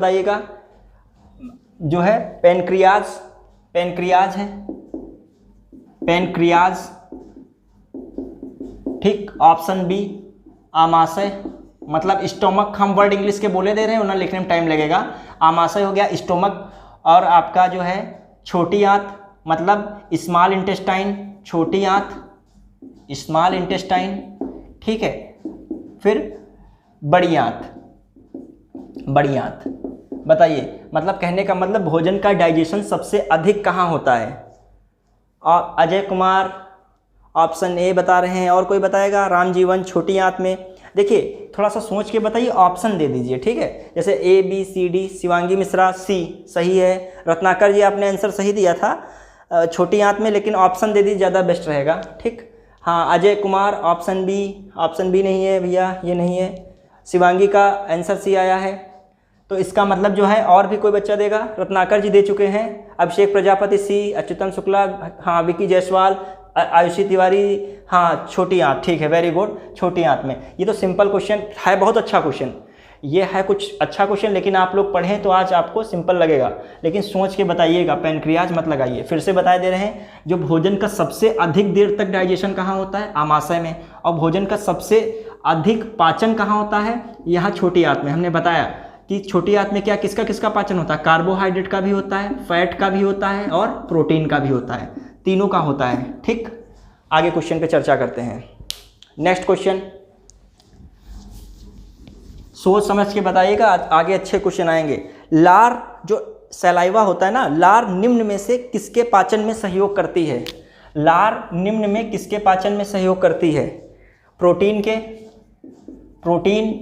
बताइएगा। जो है पेनक्रियाज, पेनक्रियाज है, पेनक्रियाज। ठीक, ऑप्शन बी आमाशय, मतलब स्टोमक। हम वर्ड इंग्लिश के बोले दे रहे हैं, उन्हें लिखने में टाइम लगेगा। आमाशय हो गया स्टोमक। और आपका जो है छोटी आंत, मतलब स्मॉल इंटेस्टाइन, छोटी आंत, स्मॉल इंटेस्टाइन। ठीक है, फिर बड़ी आंत, बड़ी आंत। बताइए, मतलब कहने का मतलब भोजन का डाइजेशन सबसे अधिक कहाँ होता है? और अजय कुमार ऑप्शन ए बता रहे हैं, और कोई बताएगा? रामजीवन, छोटी आंत में। देखिए थोड़ा सा सोच के बताइए, ऑप्शन दे दीजिए। ठीक है, जैसे A B C D. Shivangi Mishra C सही है। रत्नाकर जी आपने आंसर सही दिया था छोटी आंत में, लेकिन ऑप्शन दे दीजिए, ज़्यादा बेस्ट रहेगा। ठीक, हाँ Ajay Kumar option B, option B नहीं है भैया, ये नहीं है। शिवांगी का आंसर सी आया है। तो इसका मतलब जो है, और भी कोई बच्चा देगा? रत्नाकर जी दे चुके हैं। अभिषेक प्रजापति सी, अच्युतन शुक्ला, हाँ विकी जायसवाल, आयुषी तिवारी, हाँ छोटी आंत। ठीक है, वेरी गुड, छोटी आंत में। ये तो सिंपल क्वेश्चन है, बहुत अच्छा क्वेश्चन। ये है कुछ अच्छा क्वेश्चन, लेकिन आप लोग पढ़ें तो आज आपको सिंपल लगेगा, लेकिन सोच के बताइएगा, पेनक्रियाज मत लगाइए। फिर से बता दे रहे हैं, जो भोजन का सबसे अधिक देर तक डाइजेशन कहाँ होता है? आमाशय में। और भोजन का सबसे अधिक पाचन कहाँ होता है? यहाँ छोटी आंत में। हमने बताया कि छोटी आंत में क्या किसका किसका पाचन होता है? कार्बोहाइड्रेट का भी होता है, फैट का भी होता है, और प्रोटीन का भी होता है, तीनों का होता है। ठीक, आगे क्वेश्चन पे चर्चा करते हैं। नेक्स्ट क्वेश्चन, सोच समझ के बताइएगा, आगे अच्छे क्वेश्चन आएंगे। लार, जो सलाइवा होता है ना, लार निम्न में से किसके पाचन में सहयोग करती है? लार निम्न में किसके पाचन में सहयोग करती है? प्रोटीन के, प्रोटीन,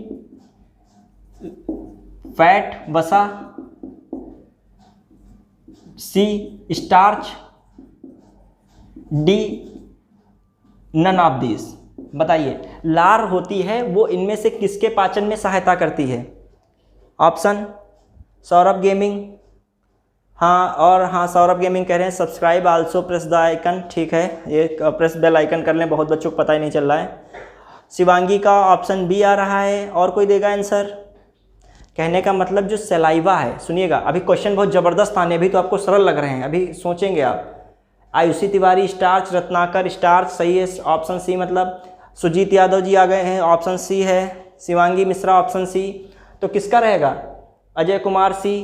फैट, वसा, C starch, D none of this. बताइए, लार होती है वो इनमें से किसके पाचन में सहायता करती है? ऑप्शन, सौरभ गेमिंग, हाँ, और हाँ सौरभ गेमिंग कह रहे हैं subscribe also press the icon. ठीक है, ये प्रेस बेल आइकन कर लें, बहुत बच्चों को पता ही नहीं चल रहा है। शिवांगी का ऑप्शन बी आ रहा है, और कोई देगा आंसर? कहने का मतलब जो सलाइवा है, सुनिएगा अभी क्वेश्चन बहुत ज़बरदस्त आने, अभी तो आपको सरल लग रहे हैं, अभी सोचेंगे आप। आयुषी तिवारी स्टार्च, रत्नाकर स्टार्च, सही है ऑप्शन सी। मतलब सुजीत यादव जी आ गए हैं, ऑप्शन सी है। Shivangi Mishra option C. तो किसका रहेगा? अजय कुमार सी,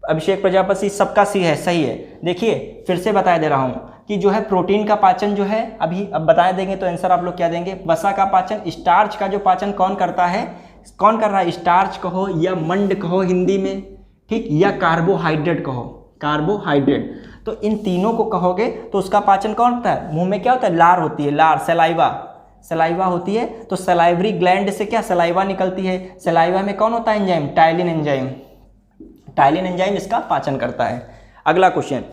अभिषेक प्रजापति, सबका सी है, सही है। देखिए फिर से बता दे रहा हूँ कि जो है प्रोटीन का पाचन जो है, अभी अब बता देंगे तो आंसर आप लोग क्या देंगे? वसा का पाचन, स्टार्च का जो पाचन कौन करता है? कौन कर रहा है? स्टार्च कहो या मंड कहो हिंदी में, ठीक, या कार्बोहाइड्रेट कहो, कार्बोहाइड्रेट। तो इन तीनों को कहोगे तो उसका पाचन कौन होता है? मुंह में क्या होता है? लार होती है, लार, सलाइवा, सलाइवा होती है। तो सलाइवरी ग्लैंड से क्या सलाइवा निकलती है? सलाइवा में कौन होता है enzyme? Ptyalin enzyme, ptyalin enzyme इसका पाचन करता है। अगला क्वेश्चन,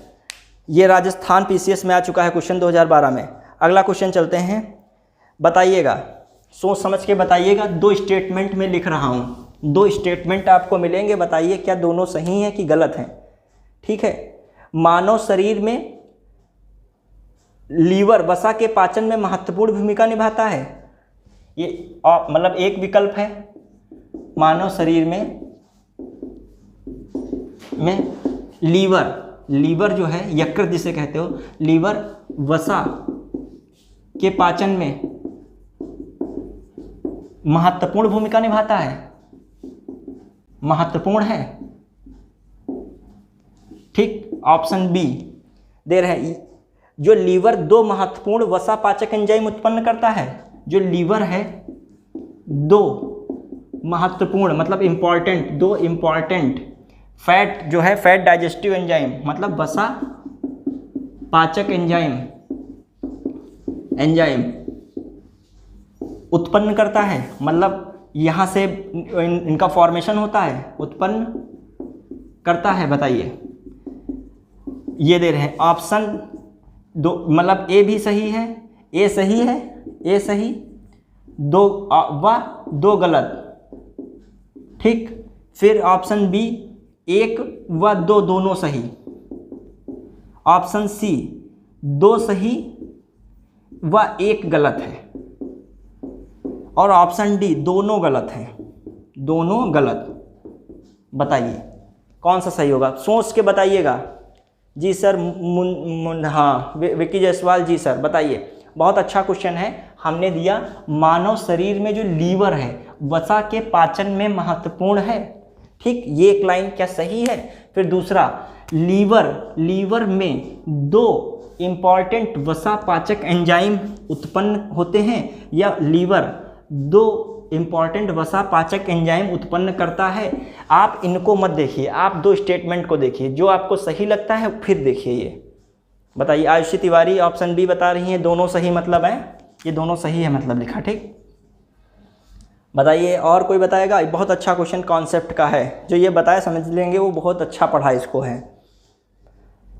ये राजस्थान पीसीएस में आ चुका है क्वेश्चन 2012 में। अगला क्वेश्चन चलते हैं, बताइएगा, सोच समझ के बताइएगा। दो स्टेटमेंट में लिख रहा हूँ, दो स्टेटमेंट आपको मिलेंगे, बताइए क्या दोनों सही हैं कि गलत हैं। ठीक है, मानव शरीर में लीवर वसा के पाचन में महत्वपूर्ण भूमिका निभाता है। ये मतलब एक विकल्प है, मानव शरीर में लीवर, लीवर जो है यकृत जिसे कहते हो, लीवर वसा के पाचन में महत्वपूर्ण भूमिका निभाता है, महत्वपूर्ण है। ठीक, ऑप्शन बी दे रहे हैं। जो लीवर दो महत्वपूर्ण वसा पाचक एंजाइम उत्पन्न करता है, जो लीवर है दो महत्वपूर्ण मतलब इंपॉर्टेंट, दो इंपॉर्टेंट फैट जो है, फैट डाइजेस्टिव एंजाइम मतलब वसा पाचक एंजाइम, एंजाइम उत्पन्न करता है, मतलब यहाँ से इनका फॉर्मेशन होता है, उत्पन्न करता है। बताइए, ये दे रहे हैं ऑप्शन दो, मतलब ए भी सही है, ए सही है, ए सही, दो व दो गलत। ठीक, फिर ऑप्शन बी एक व दो दोनों सही, ऑप्शन सी दो सही व एक गलत है, और ऑप्शन डी दोनों गलत है, दोनों गलत। बताइए कौन सा सही होगा, सोच के बताइएगा। जी सर, हाँ विक्की जायसवाल जी सर बताइए। बहुत अच्छा क्वेश्चन है। हमने दिया मानव शरीर में जो लीवर है वसा के पाचन में महत्वपूर्ण है। ठीक, ये एक लाइन क्या सही है। फिर दूसरा, लीवर में 2 इंपॉर्टेंट वसा पाचक एंजाइम उत्पन्न होते हैं, या लीवर 2 इंपॉर्टेंट वसा पाचक एंजाइम उत्पन्न करता है। आप इनको मत देखिए, आप 2 स्टेटमेंट को देखिए, जो आपको सही लगता है फिर देखिए। ये बताइए, आयुषी तिवारी ऑप्शन बी बता रही हैं दोनों सही मतलब है, ये दोनों सही है मतलब लिखा। ठीक, बताइए और कोई बताएगा। बहुत अच्छा क्वेश्चन कॉन्सेप्ट का है, जो ये बताए समझ लेंगे वो बहुत अच्छा पढ़ा इसको है।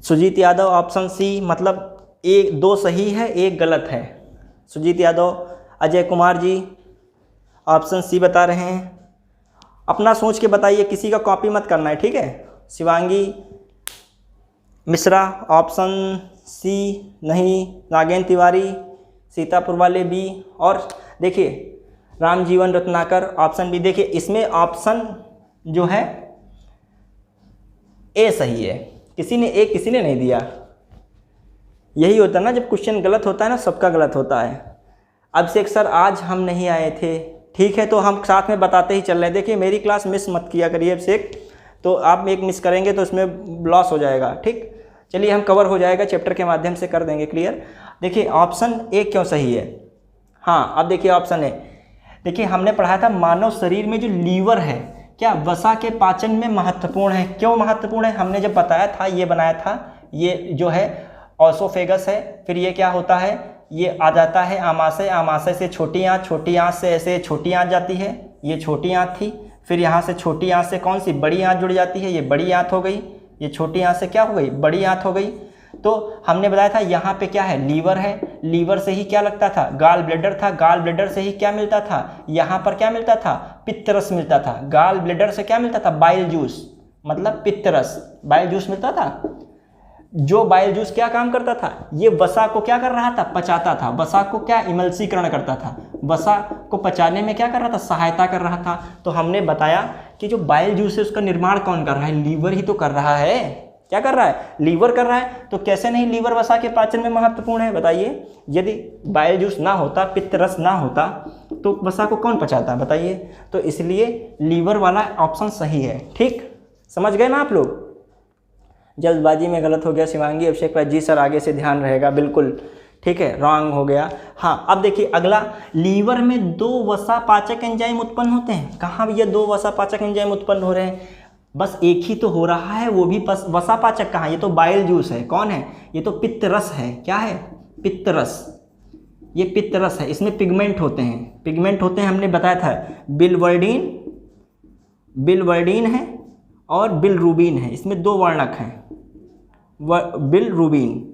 सुजीत यादव ऑप्शन सी मतलब 2 सही है 1 गलत है। सुजीत यादव। अजय कुमार जी ऑप्शन सी बता रहे हैं। अपना सोच के बताइए, किसी का कॉपी मत करना है, ठीक है। शिवांगी मिश्रा ऑप्शन सी नहीं। नागेंद्र तिवारी, सीतापुर वाले बी। और देखिए रामजीवन रत्नाकर ऑप्शन बी। देखिए इसमें ऑप्शन जो है ए सही है, किसी ने नहीं दिया। यही होता है ना, जब क्वेश्चन गलत होता है ना, सबका गलत होता है। अभिषेक सर आज हम नहीं आए थे, ठीक है, तो हम साथ में बताते ही चल रहे हैं। देखिए मेरी क्लास मिस मत किया करिए अभिषेक, तो आप एक मिस करेंगे तो इसमें लॉस हो जाएगा। ठीक, चलिए हम कवर हो जाएगा, चैप्टर के माध्यम से कर देंगे क्लियर। देखिए ऑप्शन ए क्यों सही है। हाँ अब देखिए ऑप्शन ए, देखिए हमने पढ़ा था मानव शरीर में जो लीवर है क्या वसा के पाचन में महत्वपूर्ण है। क्यों महत्वपूर्ण है, हमने जब बताया था, ये बनाया था, ये जो है ऑसोफेगस है, फिर ये क्या होता है, ये आ जाता है आमाशय, आमाशय से छोटी आंत, छोटी आंत से ऐसे छोटी आंत जाती है, ये छोटी आंत थी, फिर यहाँ से छोटी आंत से कौन सी बड़ी आंत जुड़ जाती है, ये बड़ी आंत हो गई, ये छोटी आंत से क्या हो गई, बड़ी आंत हो गई। तो हमने बताया था यहाँ पे क्या है, लीवर है, लीवर से ही क्या लगता था, गाल ब्लेडर था, गाल ब्लेडर से ही क्या मिलता था, यहाँ पर क्या मिलता था, पित्तरस मिलता था। गाल ब्लेडर से क्या मिलता था, बाइल जूस, मतलब पित्तरस, बाइल जूस मिलता था। जो बाइल जूस क्या काम करता था, ये वसा को क्या कर रहा था, पचाता था, वसा को क्या इमल्सीकरण करता था, वसा को पचाने में क्या कर रहा था, सहायता कर रहा था। तो हमने बताया कि जो बाइल जूस है उसका निर्माण कौन कर रहा है, लीवर ही तो कर रहा है। क्या कर रहा है, लीवर कर रहा है। तो कैसे नहीं लीवर वसा के पाचन में महत्वपूर्ण है, बताइए। यदि बाइल जूस ना होता, पित्त रस ना होता, तो वसा को कौन पचाता, बताइए। तो इसलिए लीवर वाला ऑप्शन सही है। ठीक, समझ गए ना आप लोग। जल्दबाजी में गलत हो गया शिवांगी। अभिषेक जी सर आगे से ध्यान रहेगा, बिल्कुल ठीक है, रॉन्ग हो गया। हाँ अब देखिए अगला, लीवर में 2 वसा पाचक एंजाइम उत्पन्न होते हैं। कहाँ भैया 2 वसा पाचक एंजाइम उत्पन्न हो रहे हैं, बस एक ही तो हो रहा है, वो भी वसा पाचक कहाँ, ये तो बाइल जूस है। कौन है, ये तो पित्त रस है। क्या है, पित्त रस, ये पित्त रस है। इसमें पिगमेंट होते हैं, पिगमेंट होते हैं, हमने बताया था। बिलवर्डिन है और बिलरूबिन है, इसमें 2 वर्णक हैं, बिलरूबिन।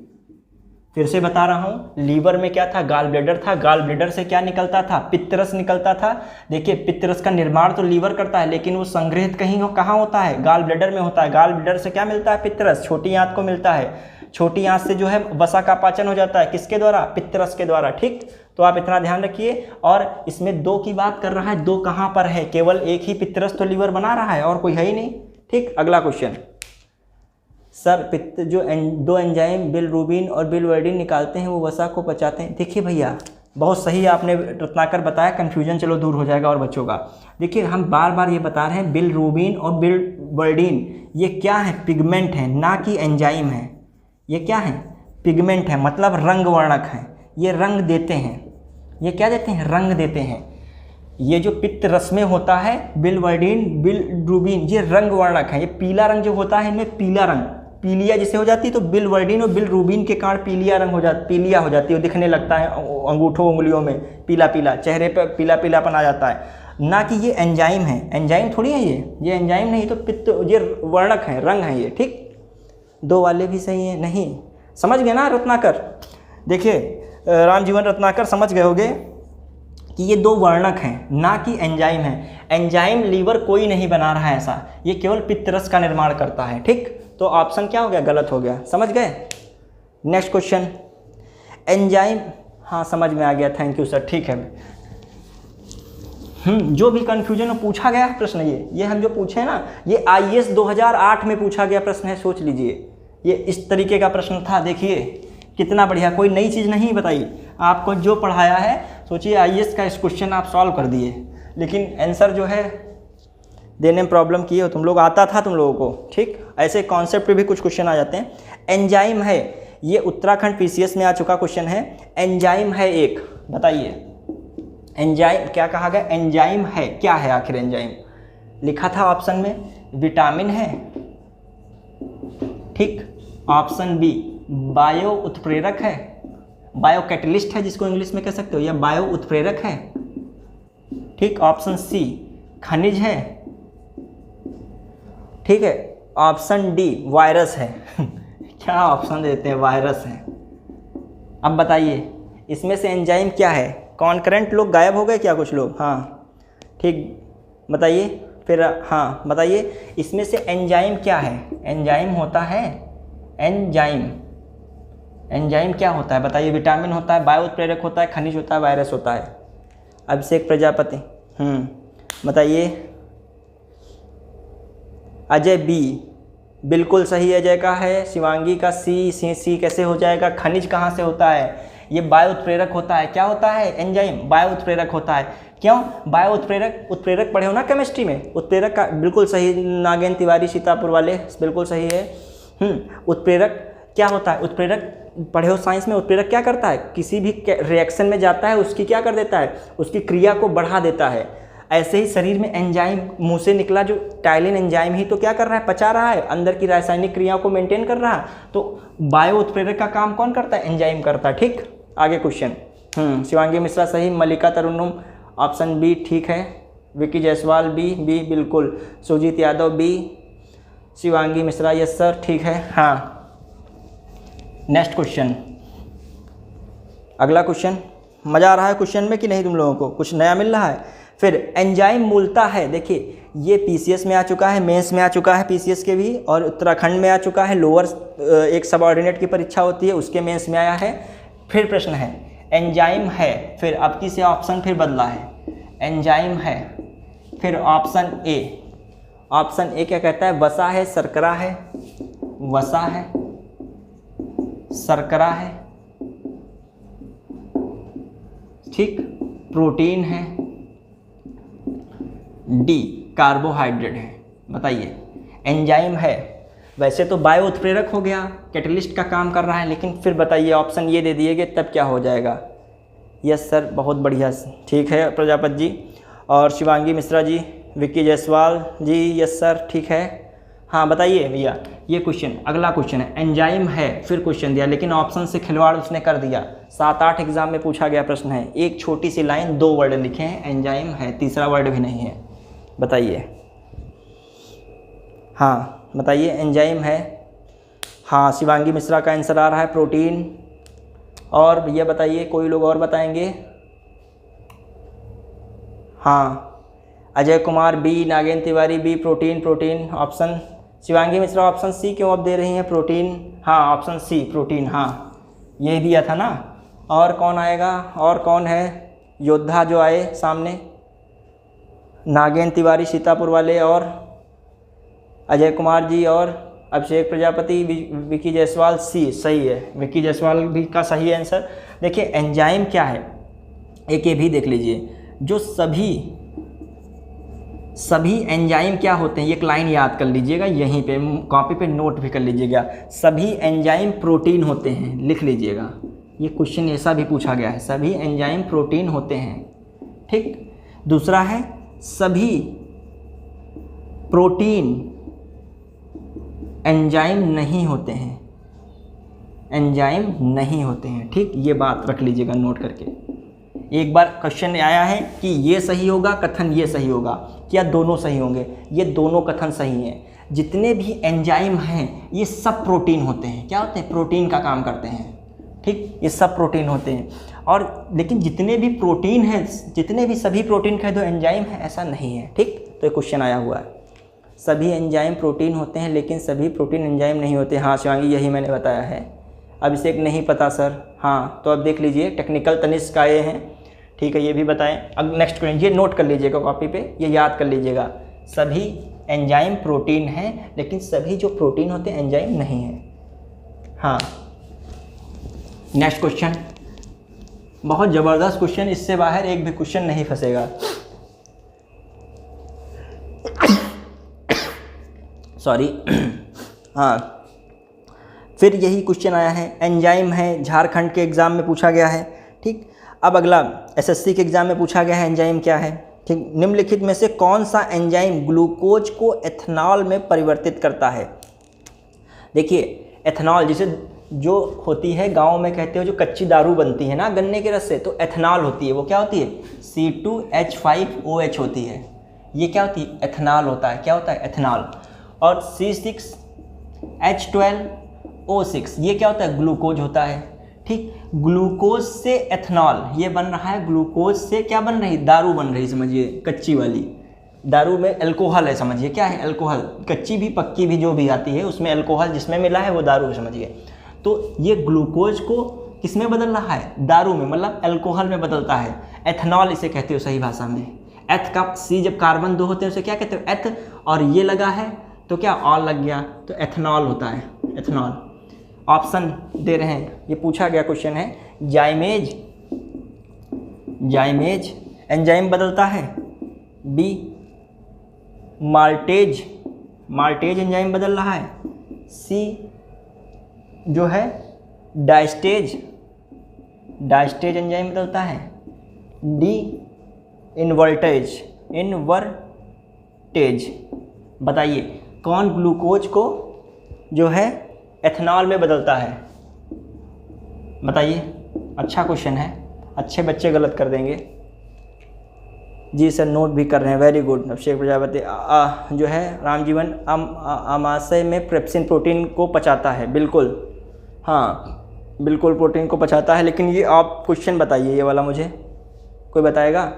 फिर से बता रहा हूँ, लीवर में क्या था, गाल ब्लेडर था, गाल ब्लेडर से क्या निकलता था, पित्तरस निकलता था। देखिए पित्तरस का निर्माण तो लीवर करता है, लेकिन वो संग्रहित कहाँ होता है, गाल ब्लेडर में होता है। गाल ब्लेडर से क्या मिलता है, पित्तरस, छोटी आंत को मिलता है। छोटी आंत से जो है वसा का पाचन हो जाता है, किसके द्वारा, पित्तरस के द्वारा। ठीक, तो आप इतना ध्यान रखिए। और इसमें 2 की बात कर रहा है, 2 कहाँ पर है, केवल एक ही पित्तरस तो लीवर बना रहा है और कोई है ही नहीं। ठीक, अगला क्वेश्चन, सर पित्त जो 2 एंजाइम बिलरूबिन और बिलवर्डिन निकालते हैं वो वसा को पचाते हैं। देखिए भैया बहुत सही आपने रत्नाकर बताया, कन्फ्यूजन चलो दूर हो जाएगा और बच्चों का। देखिए हम बार बार ये बता रहे हैं, बिलरूबिन और बिलवर्डिन ये क्या है, पिगमेंट है, ना कि एंजाइम है। ये क्या है, पिगमेंट है, मतलब रंग वर्णक है, ये रंग देते हैं। ये क्या देते हैं, रंग देते हैं। ये जो पित्त रस में होता है बिलवर्डिन बिलरूबिन, ये रंग वर्णक है। ये पीला रंग जो होता है, इनमें पीला रंग, पीलिया जिसे हो जाती है, तो बिलवर्डिन और बिलरूबिन के कारण पीलिया रंग हो जाती, पीलिया हो जाती है, दिखने लगता है अंगूठों उंगलियों में पीला पीला, चेहरे पर पीला पीलापन आ जाता है। ना कि ये एंजाइम है, एंजाइम थोड़ी है ये एंजाइम नहीं, तो पित्त, ये वर्णक है, रंग है ये। ठीक, 2 वाले भी सही हैं, नहीं समझ गए ना रत्नाकर। देखिए रामजीवन रत्नाकर समझ गए होगे कि ये 2 वर्णक हैं, ना कि एंजाइम है। एंजाइम लीवर कोई नहीं बना रहा है ऐसा, ये केवल पित्तरस का निर्माण करता है। ठीक, तो ऑप्शन क्या हो गया, गलत हो गया, समझ गए। नेक्स्ट क्वेश्चन, एंजाइम, हाँ समझ में आ गया, थैंक यू सर। ठीक है, जो भी कन्फ्यूजन पूछा गया है प्रश्न, ये हम जो पूछे हैं ना, ये IAS 2008 में पूछा गया प्रश्न है, सोच लीजिए। ये इस तरीके का प्रश्न था, देखिए कितना बढ़िया, कोई नई चीज़ नहीं बताई आपको, जो पढ़ाया है सोचिए IAS का इस क्वेश्चन आप सॉल्व कर दिए, लेकिन आंसर जो है देने में प्रॉब्लम किए हो तुम लोग, आता था तुम लोगों को। ठीक, ऐसे कॉन्सेप्ट पे भी कुछ क्वेश्चन आ जाते हैं। एंजाइम है, ये उत्तराखंड PCS में आ चुका क्वेश्चन है। एंजाइम है एक, बताइए एंजाइम क्या कहा गया, एंजाइम है क्या है आखिर एंजाइम? लिखा था ऑप्शन में विटामिन है, ठीक, ऑप्शन बी बायो उत्प्रेरक है, बायो कैटलिस्ट है जिसको इंग्लिश में कह सकते हो, या बायो उत्प्रेरक है, ठीक, ऑप्शन सी खनिज है, ठीक है, ऑप्शन डी वायरस है क्या ऑप्शन देते हैं, वायरस है। अब बताइए इसमें से एंजाइम क्या है? कॉन्करेंट लोग गायब हो गए क्या कुछ लोग? हाँ ठीक, बताइए फिर, हाँ बताइए इसमें से एंजाइम क्या है? एंजाइम होता है, एंजाइम क्या होता है बताइए? विटामिन होता है, बायो उत्प्रेरक होता है, खनिज होता है, वायरस होता है। अभिषेक प्रजापति बताइए। अजय बी बिल्कुल सही अजय का है। शिवांगी का सी कैसे हो जाएगा? खनिज कहाँ से होता है? ये बायो उत्प्रेरक होता है। क्या होता है? एंजाइम बायो उत्प्रेरक होता है। क्यों बायो उत्प्रेरक पढ़े हो ना केमिस्ट्री में? उत्प्रेरक का बिल्कुल सही, नागेंद्र तिवारी सीतापुर वाले बिल्कुल सही है। उत्प्रेरक क्या होता है? उत्प्रेरक पढ़े हो साइंस में? उत्प्रेरक क्या करता है? किसी भी रिएक्शन में जाता है, उसकी क्या कर देता है? उसकी क्रिया को बढ़ा देता है। ऐसे ही शरीर में एंजाइम मुंह से निकला जो टाइलिन एंजाइम ही तो क्या कर रहा है? पचा रहा है, अंदर की रासायनिक क्रियाओं को मेंटेन कर रहा है। तो बायो उत्प्रेरक का काम कौन करता है? एंजाइम करता है। ठीक, आगे क्वेश्चन। शिवांगी मिश्रा सही, मल्लिका तरुणम ऑप्शन बी ठीक है, विकी जायसवाल बी बिल्कुल, Sujeet Yadav B, Shivangi Mishra yes sir ठीक है। हाँ नेक्स्ट क्वेश्चन, अगला क्वेश्चन। मज़ा आ रहा है क्वेश्चन में कि नहीं? तुम लोगों को कुछ नया मिल रहा है? फिर एंजाइम मूलतः है, देखिए ये पीसीएस में आ चुका है, मेंस में आ चुका है पीसीएस के भी, और उत्तराखंड में आ चुका है। लोअर एक सबऑर्डिनेट की परीक्षा होती है उसके मेंस में आया है। फिर प्रश्न है एंजाइम है, फिर अब की से ऑप्शन फिर बदला है, एंजाइम है, फिर ऑप्शन ए क्या कहता है? वसा है, शर्करा है, वसा है, शर्करा है, ठीक, प्रोटीन है, डी कार्बोहाइड्रेट है। बताइए एंजाइम है, वैसे तो बायो उत्प्रेरक हो गया, कैटलिस्ट का काम कर रहा है, लेकिन फिर बताइए ऑप्शन ये दे दिएगे तब क्या हो जाएगा? यस सर बहुत बढ़िया, ठीक है प्रजापति जी। और शिवांगी मिश्रा जी, विक्की जायसवाल जी यस सर ठीक है। हाँ बताइए भैया, ये क्वेश्चन अगला क्वेश्चन है, एंजाइम है, फिर क्वेश्चन दिया लेकिन ऑप्शन से खिलवाड़ उसने कर दिया। 7-8 एग्जाम में पूछा गया प्रश्न है, एक छोटी सी लाइन 2 वर्ड लिखे हैं, एंजाइम है, तीसरा वर्ड भी नहीं है। बताइए, हाँ बताइए एंजाइम है। हाँ शिवांगी मिश्रा का आंसर आ रहा है प्रोटीन। और भैया बताइए, कोई लोग और बताएंगे? हाँ Ajay Kumar B, Nagendra Tiwari B, protein option. Shivangi Mishra option C क्यों अब दे रही हैं? प्रोटीन, हाँ ऑप्शन सी प्रोटीन, हाँ ये दिया था ना। और कौन आएगा? और कौन है योद्धा जो आए सामने? नागेंद्र तिवारी सीतापुर वाले, और अजय कुमार जी, और अभिषेक प्रजापति, विकी जायसवाल सी सही है, विकी जायसवाल भी का सही आंसर। देखिए एंजाइम क्या है, एक ये भी देख लीजिए, जो सभी एंजाइम क्या होते हैं, एक लाइन याद कर लीजिएगा, यहीं पे कॉपी पे नोट भी कर लीजिएगा। सभी एंजाइम प्रोटीन होते हैं, लिख लीजिएगा, ये क्वेश्चन ऐसा भी पूछा गया है, सभी एंजाइम प्रोटीन होते हैं। ठीक, दूसरा है सभी प्रोटीन एंजाइम नहीं होते हैं, एंजाइम नहीं होते हैं। ठीक, ये बात रख लीजिएगा नोट करके। एक बार क्वेश्चन आया है कि ये सही होगा कथन, ये सही होगा, क्या दोनों सही होंगे? ये दोनों कथन सही हैं। जितने भी एंजाइम हैं ये सब प्रोटीन होते हैं। क्या होते हैं? प्रोटीन का काम करते हैं। ठीक, ये सब प्रोटीन होते हैं। और लेकिन जितने भी प्रोटीन हैं, जितने भी सभी प्रोटीन कह दो एंजाइम है, ऐसा नहीं है। ठीक, तो ये क्वेश्चन आया हुआ है, सभी एंजाइम प्रोटीन होते हैं लेकिन सभी प्रोटीन एंजाइम नहीं होते। हाँ शिवांगी यही मैंने बताया है। अभिषेक नहीं पता सर। हाँ तो अब देख लीजिए, टेक्निकल तनिष्क आए हैं, ठीक है, ये भी बताएं। अब नेक्स्ट क्वेश्चन, ये नोट कर लीजिएगा कॉपी पे, ये याद कर लीजिएगा। सभी एंजाइम प्रोटीन हैं, लेकिन सभी जो प्रोटीन होते हैं एंजाइम नहीं है। हाँ, नेक्स्ट क्वेश्चन बहुत ज़बरदस्त क्वेश्चन, इससे बाहर एक भी क्वेश्चन नहीं फंसेगा। सॉरी। हाँ, फिर यही क्वेश्चन आया है, एंजाइम है, झारखंड के एग्ज़ाम में पूछा गया है। ठीक, अब अगला एसएससी के एग्ज़ाम में पूछा गया है एंजाइम क्या है। ठीक, निम्नलिखित में से कौन सा एंजाइम ग्लूकोज को एथेनॉल में परिवर्तित करता है। देखिए, एथेनॉल जिसे जो होती है गाँव में कहते हो, जो कच्ची दारू बनती है ना गन्ने के रस से, तो एथेनॉल होती है। वो क्या होती है, C2H5OH होती है। ये क्या होती है, एथेनॉल होता है। क्या होता है, एथेनॉल। और C6H12O6 ये क्या होता है, ग्लूकोज होता है। ठीक, ग्लूकोज से एथेनॉल ये बन रहा है, ग्लूकोज से क्या बन रही, दारू बन रही, समझिए कच्ची वाली दारू में अल्कोहल है, समझिए क्या है, अल्कोहल। कच्ची भी पक्की भी जो भी आती है उसमें अल्कोहल जिसमें मिला है वो दारू, समझिए। तो ये ग्लूकोज को किस में बदल रहा है, दारू में, मतलब अल्कोहल में बदलता है। एथेनॉल इसे कहते हो सही भाषा में। एथ का सी जब कार्बन 2 होते हैं उसे क्या कहते हो, एथ, और ये लगा है तो क्या ऑल लग गया, तो एथेनॉल होता है, एथेनॉल। ऑप्शन दे रहे हैं, ये पूछा गया क्वेश्चन है। जाइमेज, जाइमेज एंजाइम बदलता है। बी, माल्टेज, माल्टेज एंजाइम बदल रहा है। सी जो है डायस्टेज, डायस्टेज एंजाइम बदलता है। D, invertase, invertase. बताइए कौन ग्लूकोज को जो है एथेनॉल में बदलता है, बताइए। अच्छा क्वेश्चन है, अच्छे बच्चे गलत कर देंगे। जी सर, नोट भी कर रहे हैं, वेरी गुड। अभिषेक प्रजापति जो है रामजीवन आमाशय में पेप्सिन प्रोटीन को पचाता है, बिल्कुल, हाँ बिल्कुल प्रोटीन को पचाता है। लेकिन ये आप क्वेश्चन बताइए, ये वाला मुझे कोई बताएगा।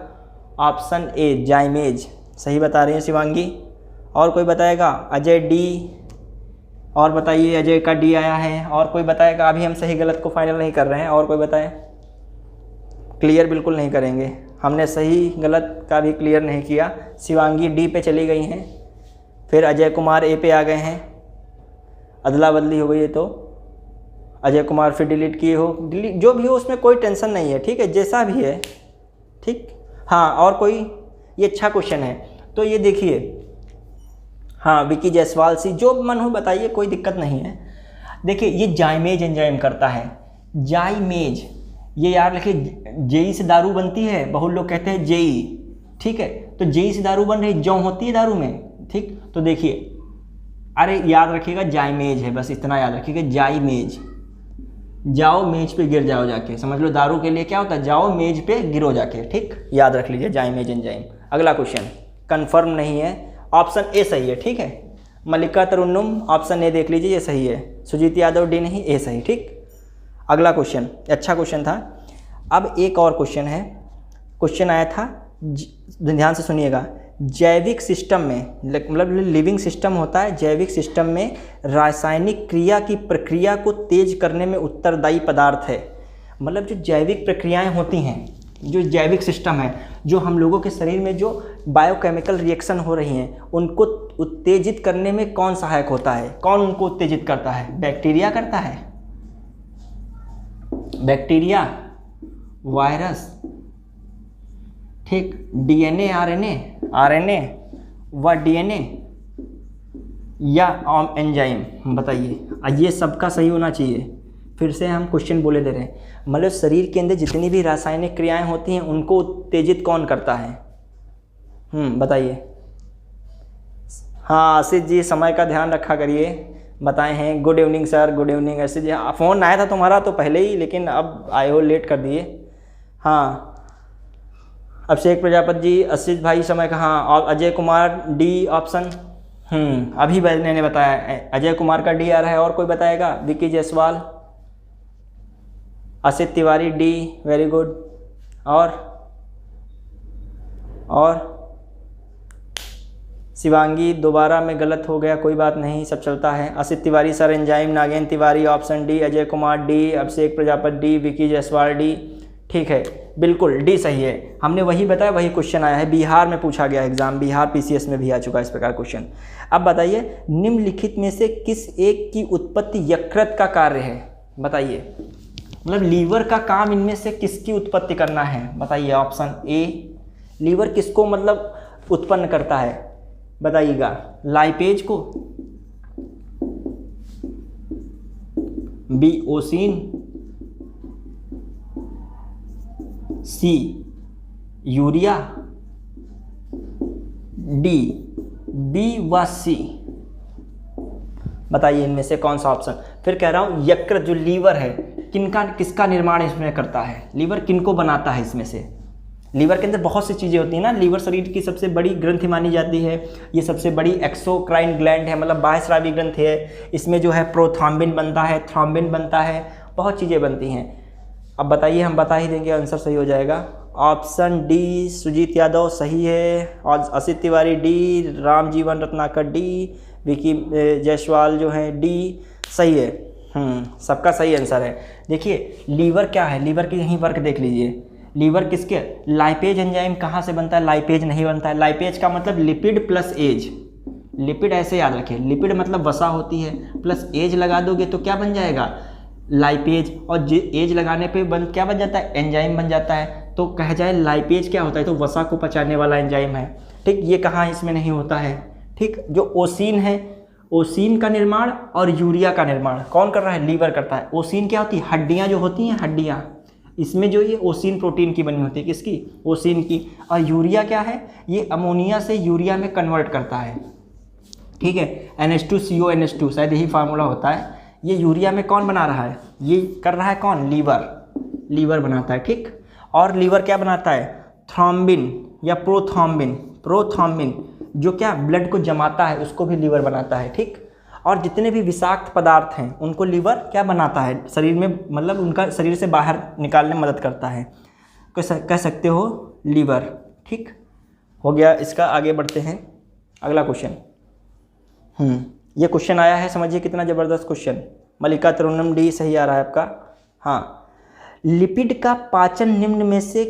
ऑप्शन ए जाइमेज सही बता रही हैं शिवांगी। और कोई बताएगा, अजय डी, और बताइए, अजय का डी आया है। और कोई बताएगा, अभी हम सही गलत को फाइनल नहीं कर रहे हैं। और कोई बताए, क्लियर बिल्कुल नहीं करेंगे, हमने सही गलत का भी क्लियर नहीं किया। शिवांगी डी पे चली गई हैं, फिर अजय कुमार ए पे आ गए हैं, अदला बदली हो गई है। तो अजय कुमार फिर डिलीट किए हो, डिलीट जो भी हो उसमें कोई टेंशन नहीं है, ठीक है, जैसा भी है, ठीक। हाँ, और कोई, ये अच्छा क्वेश्चन है। तो ये देखिए, हाँ विकी जायसवाल सी, जो मन हो बताइए, कोई दिक्कत नहीं है। देखिए ये जाइमेज एंजाइम करता है, जाइमेज, ये याद रखिए, जेई से दारू बनती है, बहुत लोग कहते हैं जेई, ठीक है, तो जेई से दारू बन रही, जौ होती है दारू में, ठीक। तो देखिए, अरे याद रखिएगा जाइमेज है, बस इतना याद रखिएगा, जाइमेज। जाओ मेज पे गिर जाओ जाके, समझ लो दारू के लिए क्या होता है, जाओ मेज पे गिरो जाके, ठीक, याद रख लीजिए जाइमेज एंजाइम। अगला क्वेश्चन कंफर्म नहीं है, ऑप्शन ए सही है, ठीक है। मल्लिका तरुन्नुम, ऑप्शन ए देख लीजिए, ये सही है। सुजीत यादव डी नहीं, ए सही, ठीक। अगला क्वेश्चन, अच्छा क्वेश्चन था। अब एक और क्वेश्चन है, क्वेश्चन आया था, ध्यान से सुनिएगा। जैविक सिस्टम में, मतलब लिविंग सिस्टम होता है, जैविक सिस्टम में रासायनिक क्रिया की प्रक्रिया को तेज करने में उत्तरदायी पदार्थ है। मतलब जो जैविक प्रक्रियाएं होती हैं, जो जैविक सिस्टम है, जो हम लोगों के शरीर में जो बायोकेमिकल रिएक्शन हो रही हैं, उनको उत्तेजित करने में कौन सहायक होता है, कौन उनको उत्तेजित करता है, बैक्टीरिया करता है, बैक्टीरिया, वायरस, ठीक, डीएनए, आरएनए व डीएनए या एंजाइम, बताइए। ये सबका सही होना चाहिए। फिर से हम क्वेश्चन बोले दे रहे हैं, मतलब शरीर के अंदर जितनी भी रासायनिक क्रियाएं होती हैं उनको उत्तेजित कौन करता है, बताइए। हाँ आशीष जी, समय का ध्यान रखा करिए, बताए हैं। Good evening sir, good evening Ashish ji. Phone आया था तुम्हारा तो पहले ही, लेकिन अब आए हो, लेट कर दिए। हाँ अभिषेक प्रजापति जी, आशीष भाई समय का, हाँ। और अजय कुमार डी ऑप्शन, अभी मैंने बताया, अजय कुमार का डी आ रहा है। और कोई बताएगा, Vicky Jaiswal, Asit Tiwari D, very good. और शिवांगी, दोबारा में गलत हो गया, कोई बात नहीं, सब चलता है। Asit Tiwari sir enzyme, Nagendra Tiwari option D, Ajay Kumar D, Abhishek Prajapati D, Vicky Jaiswal D, ठीक है। बिल्कुल डी सही है, हमने वही बताया, वही क्वेश्चन आया है, बिहार में पूछा गया एग्जाम, बिहार पीसीएस में भी आ चुका है इस प्रकार क्वेश्चन। अब बताइए निम्नलिखित में से किस एक की उत्पत्ति यकृत का कार्य है, बताइए, मतलब लीवर का काम इनमें से किसकी उत्पत्ति करना है, बताइए। ऑप्शन ए, लीवर किसको मतलब उत्पन्न करता है, बताइएगा, लाइपेज को, बी ओसिन, सी यूरिया, डी बी व सी, बताइए इनमें से कौन सा ऑप्शन। फिर कह रहा हूं यकृत जो लीवर है किसका निर्माण इसमें करता है, लीवर किनको बनाता है इसमें से। लीवर के अंदर बहुत सी चीज़ें होती हैं ना, लीवर शरीर की सबसे बड़ी ग्रंथि मानी जाती है, ये सबसे बड़ी एक्सोक्राइन ग्लैंड है, मतलब बाह्यस्रावी ग्रंथि है, इसमें जो है प्रोथ्रॉम्बिन बनता है, थ्रोम्बिन बनता है, बहुत चीज़ें बनती हैं। अब बताइए, हम बता ही देंगे, आंसर सही हो जाएगा। ऑप्शन डी सुजीत यादव सही है, और असित तिवारी डी, राम जीवन रत्नाकर डी, विकी जायसवाल जो है डी सही है। सबका सही आंसर है। देखिए लीवर क्या है, लीवर की यहीं वर्क देख लीजिए, लीवर किसके, लाइपेज एंजाइम कहाँ से बनता है, लाइपेज नहीं बनता है। लाइपेज का मतलब लिपिड प्लस एज, लिपिड ऐसे याद रखें, लिपिड मतलब वसा होती है, प्लस एज लगा दोगे तो क्या बन जाएगा, लाइपेज, और एज लगाने पे क्या बन जाता है, एंजाइम बन जाता है। तो कह जाए लाइपेज क्या होता है, तो वसा को पचाने वाला एंजाइम है, ठीक। ये कहाँ इसमें नहीं होता है, ठीक। जो ओसिन है, ओसिन का निर्माण और यूरिया का निर्माण कौन कर रहा है, लीवर करता है। ओसिन क्या होती है, हड्डियाँ जो होती हैं, हड्डियाँ, इसमें जो ये ओसिन प्रोटीन की बनी होती है, किसकी, ओसिन की। और यूरिया क्या है, ये अमोनिया से यूरिया में कन्वर्ट करता है, ठीक है। NH2CO NH2 शायद यही फार्मूला होता है। ये यूरिया में कौन बना रहा है, ये कर रहा है कौन, लीवर बनाता है, ठीक। और लीवर क्या बनाता है, थ्रोम्बिन या प्रोथ्रोम्बिन जो क्या ब्लड को जमाता है, उसको भी लीवर बनाता है, ठीक। और जितने भी विषाक्त पदार्थ हैं उनको लीवर क्या बनाता है, शरीर में, मतलब उनका शरीर से बाहर निकालने में मदद करता है, कह सकते हो लीवर, ठीक हो गया। इसका आगे बढ़ते हैं, अगला क्वेश्चन। ये क्वेश्चन आया है, समझिए कितना ज़बरदस्त क्वेश्चन। मल्लिका तरुणम डी सही आ रहा है आपका। हाँ, लिपिड का पाचन निम्न में से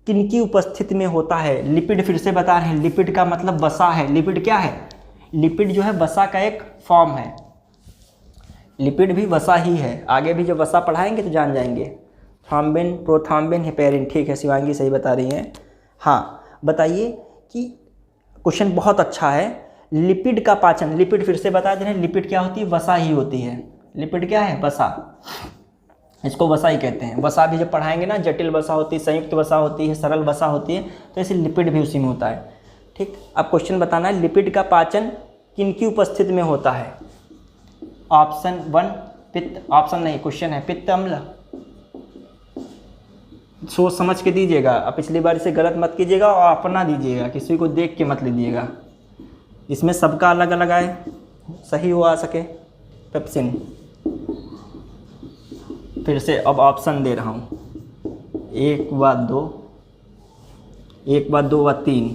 किनकी उपस्थिति में होता है। लिपिड फिर से बता रहे हैं, लिपिड का मतलब वसा है। लिपिड क्या है, लिपिड जो है वसा का एक फॉर्म है, लिपिड भी वसा ही है। आगे भी जब वसा पढ़ाएंगे तो जान जाएंगे। थ्रोम्बिन, प्रोथ्रोम्बिन, हेपेरिन, ठीक है, शिवांगी सही बता रही हैं। हाँ बताइए कि क्वेश्चन बहुत अच्छा है। लिपिड का पाचन, लिपिड फिर से बता दे रहे हैं, लिपिड क्या होती है, वसा ही होती है। लिपिड क्या है, वसा, इसको वसा ही कहते हैं। वसा भी जब पढ़ाएंगे ना, जटिल वसा होती है, संयुक्त वसा होती है, सरल वसा होती है, तो ऐसे लिपिड भी उसी में होता है, ठीक। अब क्वेश्चन बताना है, लिपिड का पाचन किनकी उपस्थिति में होता है। ऑप्शन 1 पित्त, ऑप्शन नहीं, क्वेश्चन है पित्त अम्ल। सोच समझ के दीजिएगा, अब पिछली बार इसे गलत मत कीजिएगा और अपना दीजिएगा, किसी को देख के मत लीजिएगा। इसमें सबका अलग अलग आए, सही हो आ सके। पेप्सिन, फिर से अब ऑप्शन दे रहा हूँ, 1 व 2, 1 व 2 व 3,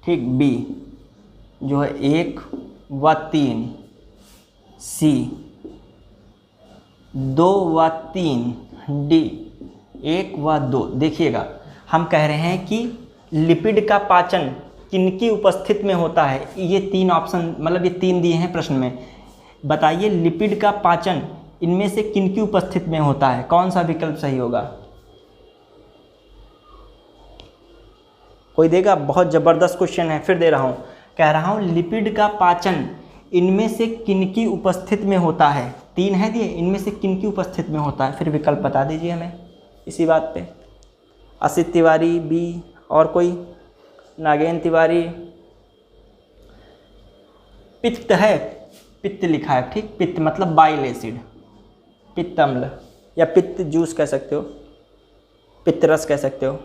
ठीक। बी जो है 1 व 3, सी 2 व 3, डी 1 व 2। देखिएगा, हम कह रहे हैं कि लिपिड का पाचन किनकी उपस्थिति में होता है। ये 3 ऑप्शन, मतलब ये 3 दिए हैं प्रश्न में। बताइए लिपिड का पाचन इनमें से किनकी उपस्थिति में होता है, कौन सा विकल्प सही होगा। कोई देगा, बहुत ज़बरदस्त क्वेश्चन है, फिर दे रहा हूँ, कह रहा हूँ लिपिड का पाचन इनमें से किनकी उपस्थिति में होता है। 3 है दिए, इनमें से किनकी उपस्थिति में होता है, फिर विकल्प बता दीजिए हमें इसी बात पे। असित तिवारी बी, और कोई, नागेंद्र तिवारी। पित्त है, पित्त लिखा है, ठीक। पित्त मतलब बाइल एसिड, पित्त अम्ल या पित्त जूस कह सकते हो, पित्त रस कह सकते हो।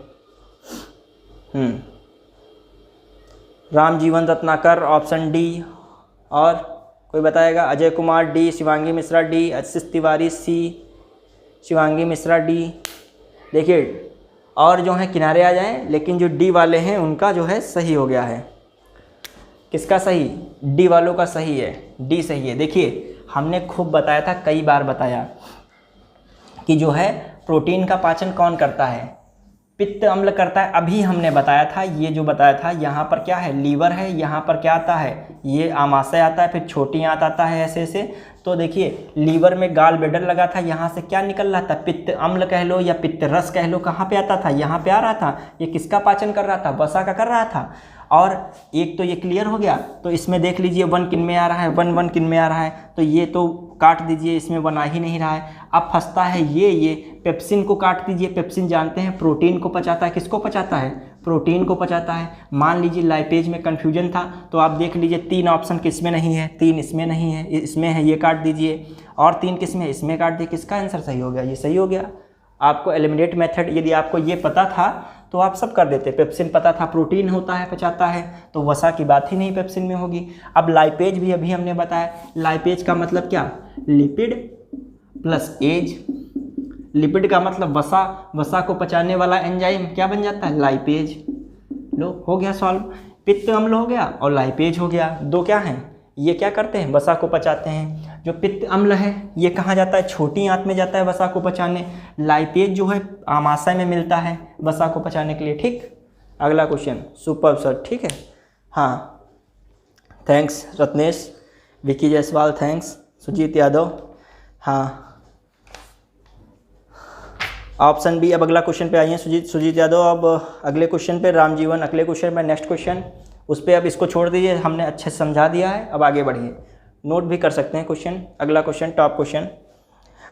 राम जीवन रत्नाकर ऑप्शन डी, और कोई बताएगा। अजय कुमार डी, शिवांगी मिश्रा डी, असित तिवारी सी, शिवांगी मिश्रा डी। देखिए और जो है किनारे आ जाएं, लेकिन जो डी वाले हैं उनका जो है सही हो गया है। किसका सही, डी वालों का सही है, डी सही है। देखिए हमने खूब बताया था, कई बार बताया कि जो है प्रोटीन का पाचन कौन करता है, पित्त अम्ल करता है, अभी हमने बताया था, ये जो बताया था, यहाँ पर क्या है, लीवर है, यहाँ पर क्या आता है, ये आमाशय आता है, फिर छोटी आंत आता है, ऐसे ऐसे। तो देखिए लीवर में गाल ब्लैडर लगा था, यहाँ से क्या निकल रहा था, पित्त अम्ल कह लो या पित्त रस कह लो, कहाँ पे आता था, यहाँ पे आ रहा था। ये किसका पाचन कर रहा था, वसा का कर रहा था। और एक तो ये क्लियर हो गया। तो इसमें देख लीजिए 1 किन में आ रहा है, 1 किन में आ रहा है, तो ये तो काट दीजिए, इसमें बना ही नहीं रहा है। अब फंसता है ये पेप्सिन को काट दीजिए। पेप्सिन जानते हैं प्रोटीन को पचाता है, किसको पचाता है, प्रोटीन को पचाता है। मान लीजिए लाइपेज में कन्फ्यूजन था, तो आप देख लीजिए 3 ऑप्शन किस में नहीं है, 3 इसमें नहीं है, इसमें है, ये काट दीजिए, और 3 किस में, इसमें काट दिए। किसका आंसर सही हो गया, ये सही हो गया। आपको एलिमिनेट मेथड यदि आपको ये पता था तो आप सब कर देते। पेप्सिन पता था प्रोटीन होता है, पचाता है, तो वसा की बात ही नहीं पेप्सिन में होगी। अब लाइपेज भी अभी हमने बताया, लाइपेज का मतलब क्या, लिपिड प्लस एज। लिपिड का मतलब वसा, वसा को पचाने वाला एंजाइम क्या बन जाता है, लाइपेज। लो हो गया सॉल्व। पित्त अम्ल हो गया और लाइपेज हो गया, दो क्या हैं, ये क्या करते हैं, वसा को पचाते हैं। जो पित्त अम्ल है ये कहाँ जाता है, छोटी आंत में जाता है वसा को पचाने। लाइपेज जो है आमाशय में मिलता है वसा को पचाने के लिए। ठीक, अगला क्वेश्चन। सुपर सर, ठीक है। हाँ, थैंक्स रत्नेश, विकी जायसवाल थैंक्स, सुजीत यादव। हाँ, ऑप्शन बी। अब अगला क्वेश्चन पे आइए सुजीत यादव। अब अगले क्वेश्चन पे रामजीवन, अगले क्वेश्चन में नेक्स्ट क्वेश्चन, उस पर अब इसको छोड़ दीजिए, हमने अच्छे से समझा दिया है, अब आगे बढ़िए। नोट भी कर सकते हैं क्वेश्चन। अगला क्वेश्चन, टॉप क्वेश्चन,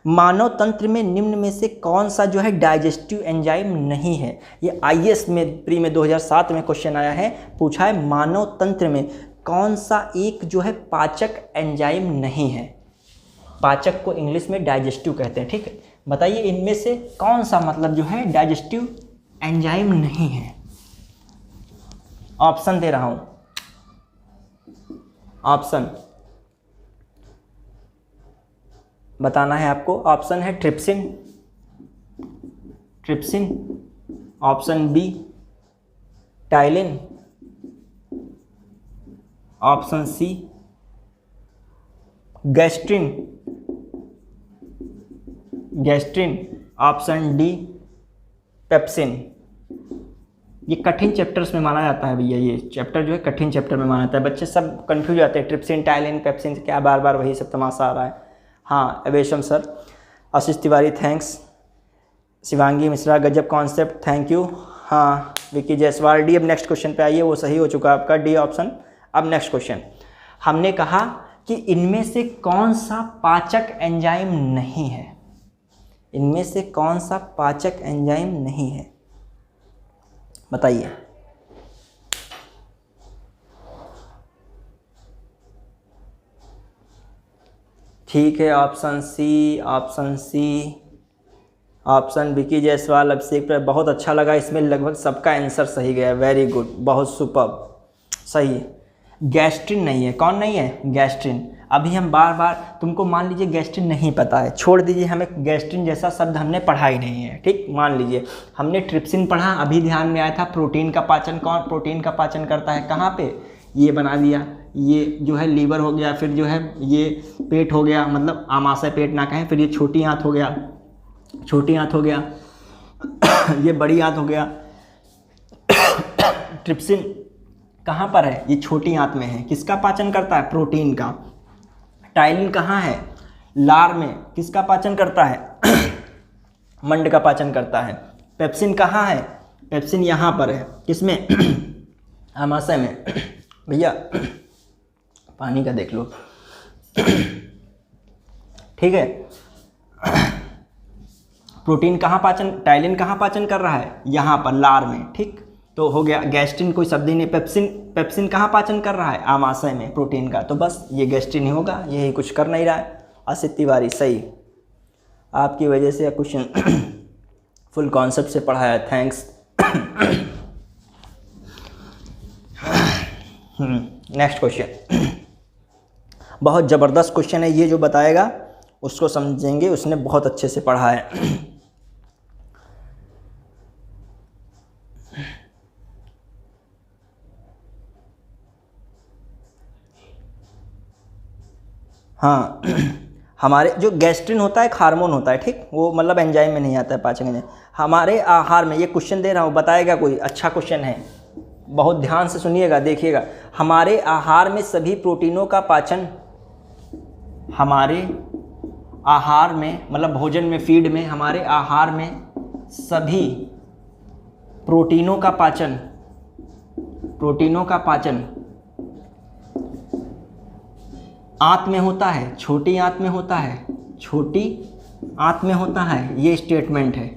मानव तंत्र में निम्न में से कौन सा जो है डाइजेस्टिव एंजाइम नहीं है। ये आईएएस में प्री में 2007 में क्वेश्चन आया है, पूछा है मानव तंत्र में कौन सा एक जो है पाचक एंजाइम नहीं है। पाचक को इंग्लिश में डाइजेस्टिव कहते हैं, ठीक है। बताइए इनमें से कौन सा मतलब जो है डाइजेस्टिव एंजाइम नहीं है। ऑप्शन दे रहा हूं, ऑप्शन बताना है आपको। ऑप्शन है trypsin, trypsin, option B ptyalin, option C gastrin, gastrin, option D pepsin. ये कठिन चैप्टर्स में माना जाता है भैया, ये चैप्टर जो है कठिन चैप्टर में माना जाता है। बच्चे सब कंफ्यूज आते हैं, ट्रिप्सिन, टाइलिन, पेप्सिन क्या बार बार वही सब तमाशा आ रहा है। हाँ, अवेशम सर, आशीष तिवारी थैंक्स, शिवांगी मिश्रा गजब कॉन्सेप्ट, थैंक यू। हाँ, विकी जायसवाल डी। अब नेक्स्ट क्वेश्चन पे आइए, वो सही हो चुका आपका डी ऑप्शन। अब नेक्स्ट क्वेश्चन, हमने कहा कि इनमें से कौन सा पाचक एंजाइम नहीं है, इनमें से कौन सा पाचक एंजाइम नहीं है, बताइए। ठीक है, option C, option C, option Vicky Jaiswal, Abhishek पर बहुत अच्छा लगा, इसमें लगभग सबका आंसर सही गया, वेरी गुड, बहुत सुपर, सही है। गैस्ट्रिन नहीं है, कौन नहीं है, गैस्ट्रिन। अभी हम बार बार, तुमको मान लीजिए गैस्ट्रिन नहीं पता है, छोड़ दीजिए, हमें गैस्ट्रिन जैसा शब्द हमने पढ़ा ही नहीं है, ठीक। मान लीजिए हमने ट्रिप्सिन पढ़ा, अभी ध्यान में आया था प्रोटीन का पाचन, कौन प्रोटीन का पाचन करता है, कहाँ पे, ये बना दिया, ये जो है लीवर हो गया, फिर जो है ये पेट हो गया, मतलब आमाशय पेट ना कहें, फिर ये छोटी आंत हो गया, छोटी आंत हो गया ये बड़ी आंत हो गया। ट्रिप्सिन कहाँ पर है, ये छोटी आंत में है, किसका पाचन करता है, प्रोटीन का। टाइलिन कहाँ है, लार में, किसका पाचन करता है मंड का पाचन करता है। पेप्सिन कहाँ है, पेप्सिन यहाँ पर है, किसमें आमाशय में। भैया पानी का देख लो ठीक है। प्रोटीन कहाँ पाचन, टाइलिन कहाँ पाचन कर रहा है, यहाँ पर लार में, ठीक। तो हो गया गैस्ट्रिन, कोई शब्द ही नहीं। पेप्सिन, पेप्सिन कहाँ पाचन कर रहा है, आमाशय में प्रोटीन का, तो बस ये गैस्ट्रिन ही होगा, यही कुछ कर नहीं रहा है। आशित तिवारी सही, आपकी वजह से क्वेश्चन फुल कॉन्सेप्ट से पढ़ाया, थैंक्स। नेक्स्ट क्वेश्चन, बहुत ज़बरदस्त क्वेश्चन है ये, जो बताएगा उसको समझेंगे, उसने बहुत अच्छे से पढ़ा है। हाँ हमारे जो गैस्ट्रिन होता है एक हार्मोन होता है, ठीक, वो मतलब एंजाइम में नहीं आता है, पाचन एंजाइम। हमारे आहार में, ये क्वेश्चन दे रहा हूँ, बताएगा कोई, अच्छा क्वेश्चन है, बहुत ध्यान से सुनिएगा, देखिएगा। हमारे आहार में सभी प्रोटीनों का पाचन, हमारे आहार में मतलब भोजन में, फीड में, हमारे आहार में सभी प्रोटीनों का पाचन, प्रोटीनों का पाचन आंत में होता है, छोटी आंत में होता है, छोटी आंत में होता है, ये स्टेटमेंट है।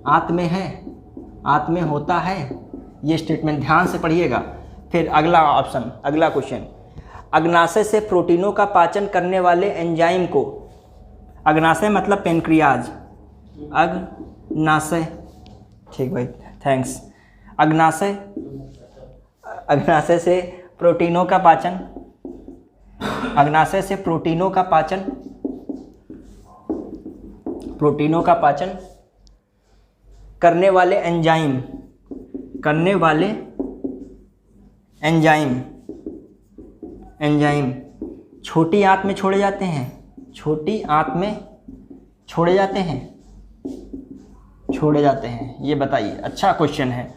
आंत में है, आंत में होता है, ये स्टेटमेंट ध्यान से पढ़िएगा। फिर अगला ऑप्शन, अगला क्वेश्चन, अग्नाशय से प्रोटीनों का पाचन करने वाले एंजाइम को, अग्नाशय मतलब पेनक्रियाज, अग्नाशय, ठीक भाई, थैंक्स। अग्नाशय, अग्नाशय से प्रोटीनों का पाचन, अग्नाशय से प्रोटीनों का पाचन, प्रोटीनों का पाचन करने वाले एंजाइम, करने वाले एंजाइम, एंजाइम छोटी आंत में छोड़े जाते हैं, छोटी आंत में छोड़े जाते हैं, छोड़े जाते हैं, ये बताइए। अच्छा क्वेश्चन है,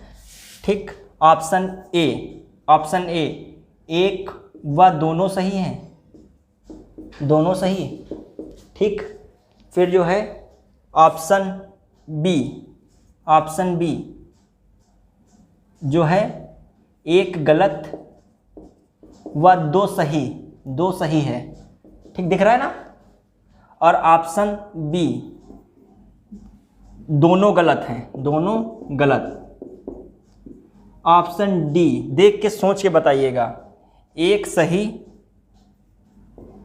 ठीक। ऑप्शन ए, ऑप्शन ए, एक व दोनों सही हैं, दोनों सही, ठीक। फिर जो है ऑप्शन बी, ऑप्शन बी जो है एक गलत व दो सही, दो सही है, ठीक दिख रहा है ना। और ऑप्शन बी दोनों गलत हैं, दोनों गलत। ऑप्शन डी, देख के सोच के बताइएगा, एक सही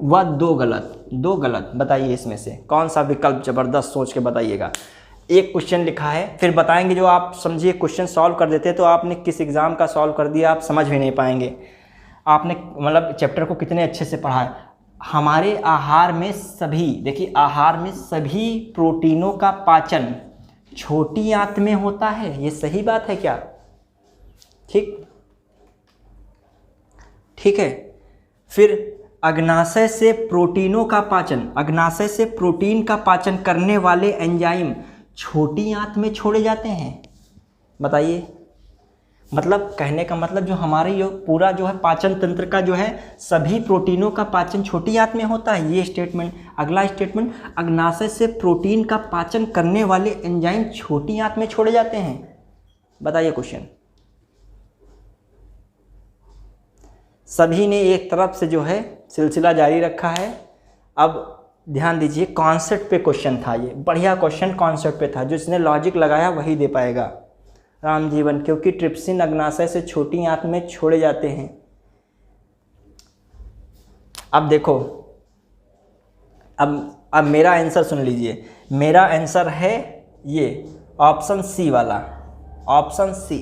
व दो गलत, दो गलत, बताइए इसमें से कौन सा विकल्प, जबरदस्त सोच के बताइएगा। एक क्वेश्चन लिखा है, फिर बताएंगे जो आप समझिए क्वेश्चन सॉल्व कर देते तो आपने किस एग्ज़ाम का सॉल्व कर दिया आप समझ भी नहीं पाएंगे, आपने मतलब चैप्टर को कितने अच्छे से पढ़ा है। हमारे आहार में सभी, देखिए आहार में सभी प्रोटीनों का पाचन छोटी आंत में होता है, ये सही बात है क्या? ठीक, ठीक है। फिर अग्नाशय से प्रोटीनों का पाचन, अग्नाशय से प्रोटीन का पाचन करने वाले एंजाइम छोटी आंत में छोड़े जाते हैं, बताइए। मतलब कहने का मतलब जो हमारे जो पूरा जो है पाचन तंत्र का जो है सभी प्रोटीनों का पाचन छोटी आंत में होता है, ये स्टेटमेंट। अगला स्टेटमेंट, अग्नाशय से प्रोटीन का पाचन करने वाले एंजाइम छोटी आंत में छोड़े जाते हैं, बताइए क्वेश्चन। सभी ने एक तरफ से जो है सिलसिला जारी रखा है। अब ध्यान दीजिए, कॉन्सेप्ट पे क्वेश्चन था, ये बढ़िया क्वेश्चन कॉन्सेप्ट पे था, जिसने लॉजिक लगाया वही दे पाएगा राम जीवन, क्योंकि ट्रिप्सिन अग्नाशय से छोटी आंत में छोड़े जाते हैं। अब देखो, अब मेरा आंसर सुन लीजिए, मेरा आंसर है ये ऑप्शन सी वाला, ऑप्शन सी,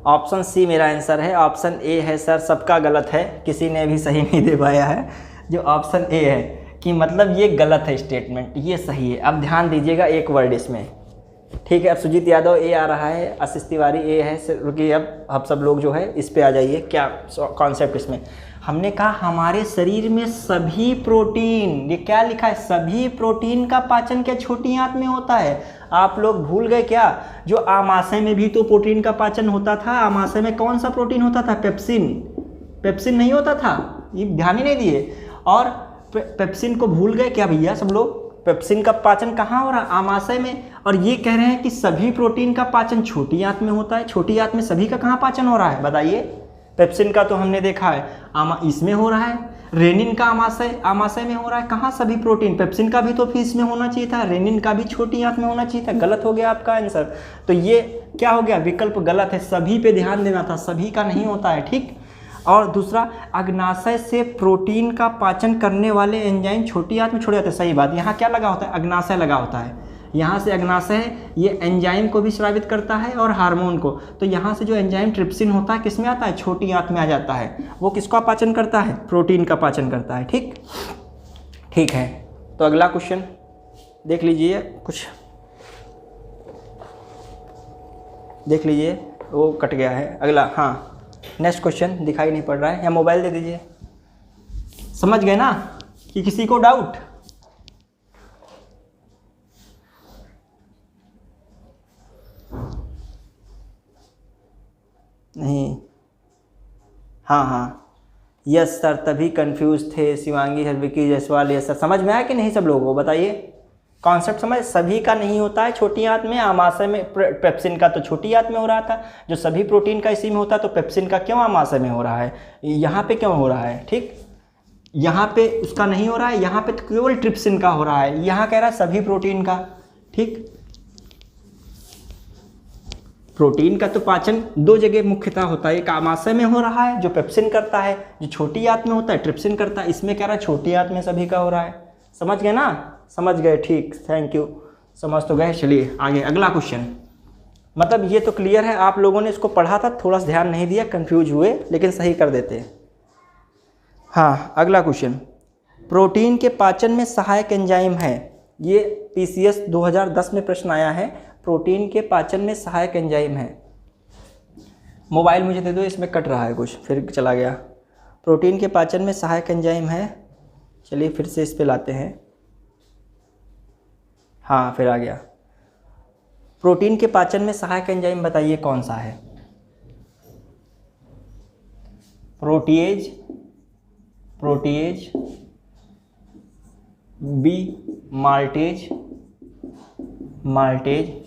ऑप्शन सी मेरा आंसर है। ऑप्शन ए है सर सबका गलत है, किसी ने भी सही नहीं दे पाया है। जो ऑप्शन ए है कि मतलब ये गलत है स्टेटमेंट, ये सही है। अब ध्यान दीजिएगा एक वर्ड इसमें, ठीक है। अब सुजीत यादव ए आ रहा है, आशीष तिवारी ए है, रुकिए अब सब लोग जो है इस पे आ जाइए। क्या कॉन्सेप्ट इसमें हमने कहा, हमारे शरीर में सभी प्रोटीन, ये क्या लिखा है, सभी प्रोटीन का पाचन क्या छोटी आंत में होता है। आप लोग भूल गए क्या, जो आमाशय में भी तो प्रोटीन का पाचन होता था। आमाशय में कौन सा प्रोटीन होता था, पेप्सिन, पेप्सिन नहीं होता था, ये ध्यान ही नहीं दिए। और पेप्सिन को भूल गए क्या भैया सब लोग, पेप्सिन का पाचन कहाँ हो रहा है, आमाशय में। और ये कह रहे हैं कि सभी प्रोटीन का पाचन छोटी आंत में होता है। छोटी आंत में सभी का कहाँ पाचन हो रहा है, बताइए। पेप्सिन का तो हमने देखा है इसमें हो रहा है, रेनिन का आमाशय में हो रहा है। कहाँ सभी प्रोटीन, पेप्सिन का भी तो फीस में होना चाहिए था, रेनिन का भी छोटी आंत में होना चाहिए था। गलत हो गया आपका आंसर। तो ये क्या हो गया, विकल्प गलत है, सभी पे ध्यान देना था, सभी का नहीं होता है, ठीक। और दूसरा, अग्नाशय से प्रोटीन का पाचन करने वाले एंजाइम छोटी आंत में छोड़े जाते हैं, सही बात। यहाँ क्या लगा होता है, अग्नाशय लगा होता है। यहाँ से अग्नाशय ये एंजाइम को भी स्रावित करता है और हार्मोन को। तो यहाँ से जो एंजाइम ट्रिप्सिन होता है किस में आता है, छोटी आंत में आ जाता है। वो किसका पाचन करता है, प्रोटीन का पाचन करता है, ठीक, ठीक है। तो अगला क्वेश्चन देख लीजिए, कुछ देख लीजिए, वो कट गया है। अगला, हाँ नेक्स्ट क्वेश्चन दिखाई नहीं पड़ रहा है, या मोबाइल दे दीजिए। समझ गए ना कि किसी को डाउट हाँ हाँ, यस सर, तभी कंफ्यूज थे Shivangi sir, Vicky Jaiswal. Yes sir, समझ में आया कि नहीं सब लोगों को? बताइए, कॉन्सेप्ट समझ? सभी का नहीं होता है छोटी आंत में, आमाशय में। पेप्सिन का तो छोटी आंत में हो रहा था, जो सभी प्रोटीन का इसी में होता, तो पेप्सिन का क्यों आमाशय में हो रहा है, यहाँ पे क्यों हो रहा है? ठीक, यहाँ पे उसका नहीं हो रहा है, यहाँ पे तो केवल ट्रिप्सिन का हो रहा है, यहाँ कह रहा है सभी प्रोटीन का। ठीक, प्रोटीन का तो पाचन दो जगह मुख्यतः होता है, एक आमाशय में हो रहा है जो पेप्सिन करता है, जो छोटी आंत में होता है ट्रिप्सिन करता है। इसमें कह रहा है छोटी आंत में सभी का हो रहा है। समझ गए ना? समझ गए, ठीक, थैंक यू, समझ तो गए। चलिए आगे, अगला क्वेश्चन। मतलब ये तो क्लियर है, आप लोगों ने इसको पढ़ा था, थोड़ा सा ध्यान नहीं दिया, कंफ्यूज हुए, लेकिन सही कर देते। हाँ, अगला क्वेश्चन, प्रोटीन के पाचन में सहायक एंजाइम है। ये पीसीएस 2010 में प्रश्न आया है, प्रोटीन के पाचन में सहायक एंजाइम है। मोबाइल मुझे दे दो, इसमें कट रहा है कुछ, फिर चला गया। प्रोटीन के पाचन में सहायक एंजाइम है, चलिए फिर से इस पे लाते हैं। हाँ, फिर आ गया। प्रोटीन के पाचन में सहायक एंजाइम बताइए कौन सा है? Protease, protease, B maltase, maltase,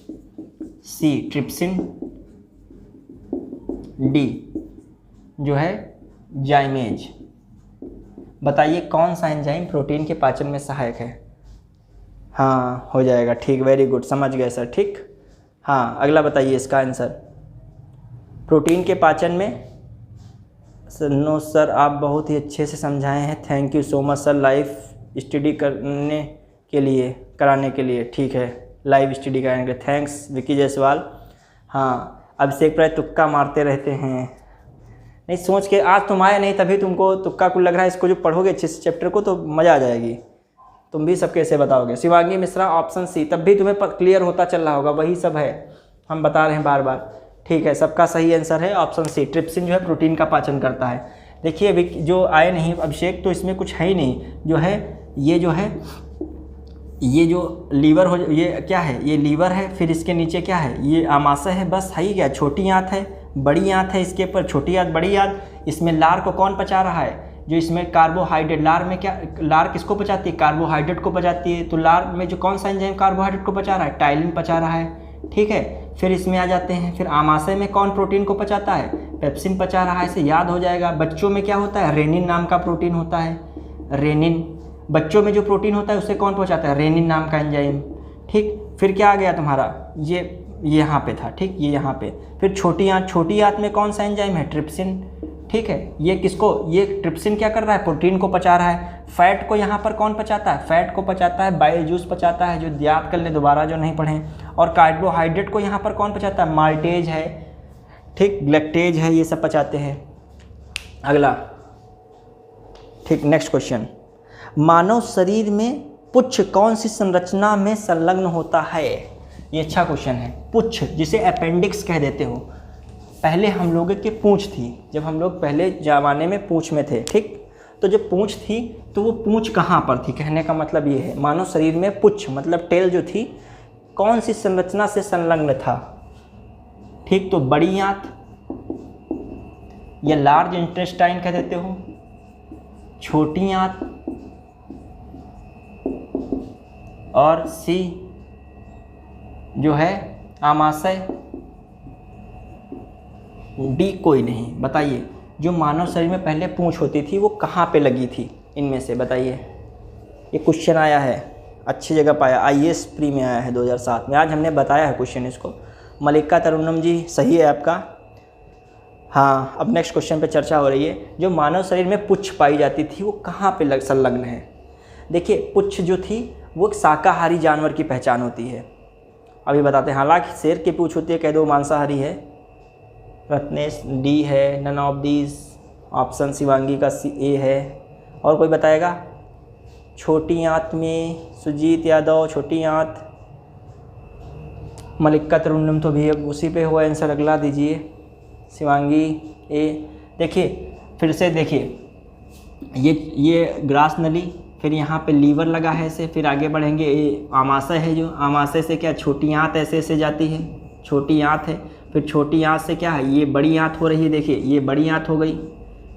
C trypsin, D जो है जाइमेज। बताइए कौन सा एंजाइम प्रोटीन के पाचन में सहायक है? हाँ, हो जाएगा, ठीक, वेरी गुड, समझ गए सर। ठीक, हाँ, अगला बताइए इसका आंसर। प्रोटीन के पाचन में सर, नो सर, आप बहुत ही अच्छे से समझाए हैं, thank you so much sir, live study कराने के लिए। ठीक है, लाइव स्टडी कराने के लिए थैंक्स विकी जायसवाल। हाँ, अभिषेक प्राय तुक्का मारते रहते हैं, नहीं सोच के, आज तुम आए नहीं तभी तुमको तुक्का कुछ लग रहा है। इसको जो पढ़ोगे अच्छे से चैप्टर को तो मज़ा आ जाएगी, तुम भी सब कैसे बताओगे। शिवांगी मिश्रा ऑप्शन सी, तब भी तुम्हें क्लियर होता चल रहा होगा, वही सब है, हम बता रहे हैं बार बार। ठीक है, सबका सही आंसर है ऑप्शन सी, ट्रिप्सिन जो है प्रोटीन का पाचन करता है। देखिए अभी जो आए नहीं अभिषेक, तो इसमें कुछ है ही नहीं, जो है ये जो है, ये जो लीवर हो, ये क्या है, ये लीवर है, फिर इसके नीचे क्या है, ये आमाशय है, बस है ही क्या, छोटी आंत है, बड़ी आंत है, इसके ऊपर छोटी आंत, बड़ी आंत। इसमें लार को कौन पचा रहा है, जो इसमें कार्बोहाइड्रेट, लार में क्या, लार किसको पचाती है, कार्बोहाइड्रेट को पचाती है। तो लार में जो कौन सा एंजाइम कार्बोहाइड्रेट को पचा रहा है, टाइलिन पचा रहा है। ठीक है, फिर इसमें आ जाते हैं, फिर आमाशय में कौन प्रोटीन को पचाता है, पेप्सिन पचा रहा है, इसे याद हो जाएगा। बच्चों में क्या होता है, रेनिन नाम का प्रोटीन होता है, रेनिन, बच्चों में जो प्रोटीन होता है उसे कौन पहुंचाता है, रेनिन नाम का एंजाइम। ठीक, फिर क्या आ गया तुम्हारा, ये यहाँ पे था, ठीक, ये यहाँ पे। फिर छोटी आंत में कौन सा एंजाइम है, ट्रिप्सिन। ठीक है, ये किसको, ये ट्रिप्सिन क्या कर रहा है, प्रोटीन को पचा रहा है। फैट को यहाँ पर कौन पचाता है, फैट को पचाता है बाइल जूस पचाता है, जो याद कर ले दोबारा जो नहीं पढ़ें। और कार्बोहाइड्रेट को यहाँ पर कौन पचाता है, माल्टेज है, ठीक, लैक्टेज है, ये सब पचाते हैं। अगला, ठीक, नेक्स्ट क्वेश्चन, मानव शरीर में पुच्छ कौन सी संरचना में संलग्न होता है? ये अच्छा क्वेश्चन है। पुच्छ, जिसे अपेंडिक्स कह देते हो। पहले हम लोगों की पूंछ थी, जब हम लोग पहले ज़माने में पूंछ में थे, ठीक, तो जब पूंछ थी तो वो पूंछ कहाँ पर थी, कहने का मतलब ये है, मानव शरीर में पुच्छ मतलब टेल जो थी, कौन सी संरचना से संलग्न था? ठीक, तो बड़ी आंत या लार्ज इंटेस्टाइन कह देते हो, छोटी आंत, और सी जो है आमाशय, डी कोई नहीं। बताइए जो मानव शरीर में पहले पूंछ होती थी वो कहाँ पे लगी थी इनमें से, बताइए। ये क्वेश्चन आया है, अच्छी जगह पाया, आईएएस प्री में आया है 2007 में, आज हमने बताया है क्वेश्चन इसको। मलिका तरुणम जी, सही है आपका। हाँ, अब नेक्स्ट क्वेश्चन पे चर्चा हो रही है, जो मानव शरीर में पुच्छ पाई जाती थी वो कहाँ पे संलग्न है? देखिए पुच्छ जो थी वो एक शाकाहारी जानवर की पहचान होती है, अभी बताते हैं। हालांकि शेर की पूंछ होती है, कह दो मांसाहारी है। रत्नेश, डी है, none of these option, Shivangi का ए है। और कोई बताएगा? छोटी आंत में सुजीत यादव, छोटी आंत, मलिका तरुणम तो भी अब उसी पे हुआ आंसर, अगला दीजिए। शिवांगी ए, देखिए फिर से देखिए, ये ग्रास नली, फिर यहाँ पे लीवर लगा है ऐसे, फिर आगे बढ़ेंगे, ये आमाशय है, जो आमाशय से क्या छोटी आंत ऐसे ऐसे जाती है, छोटी आंत है, फिर छोटी आंत से क्या है, ये बड़ी आंत हो रही है, देखिए ये बड़ी आंत हो गई,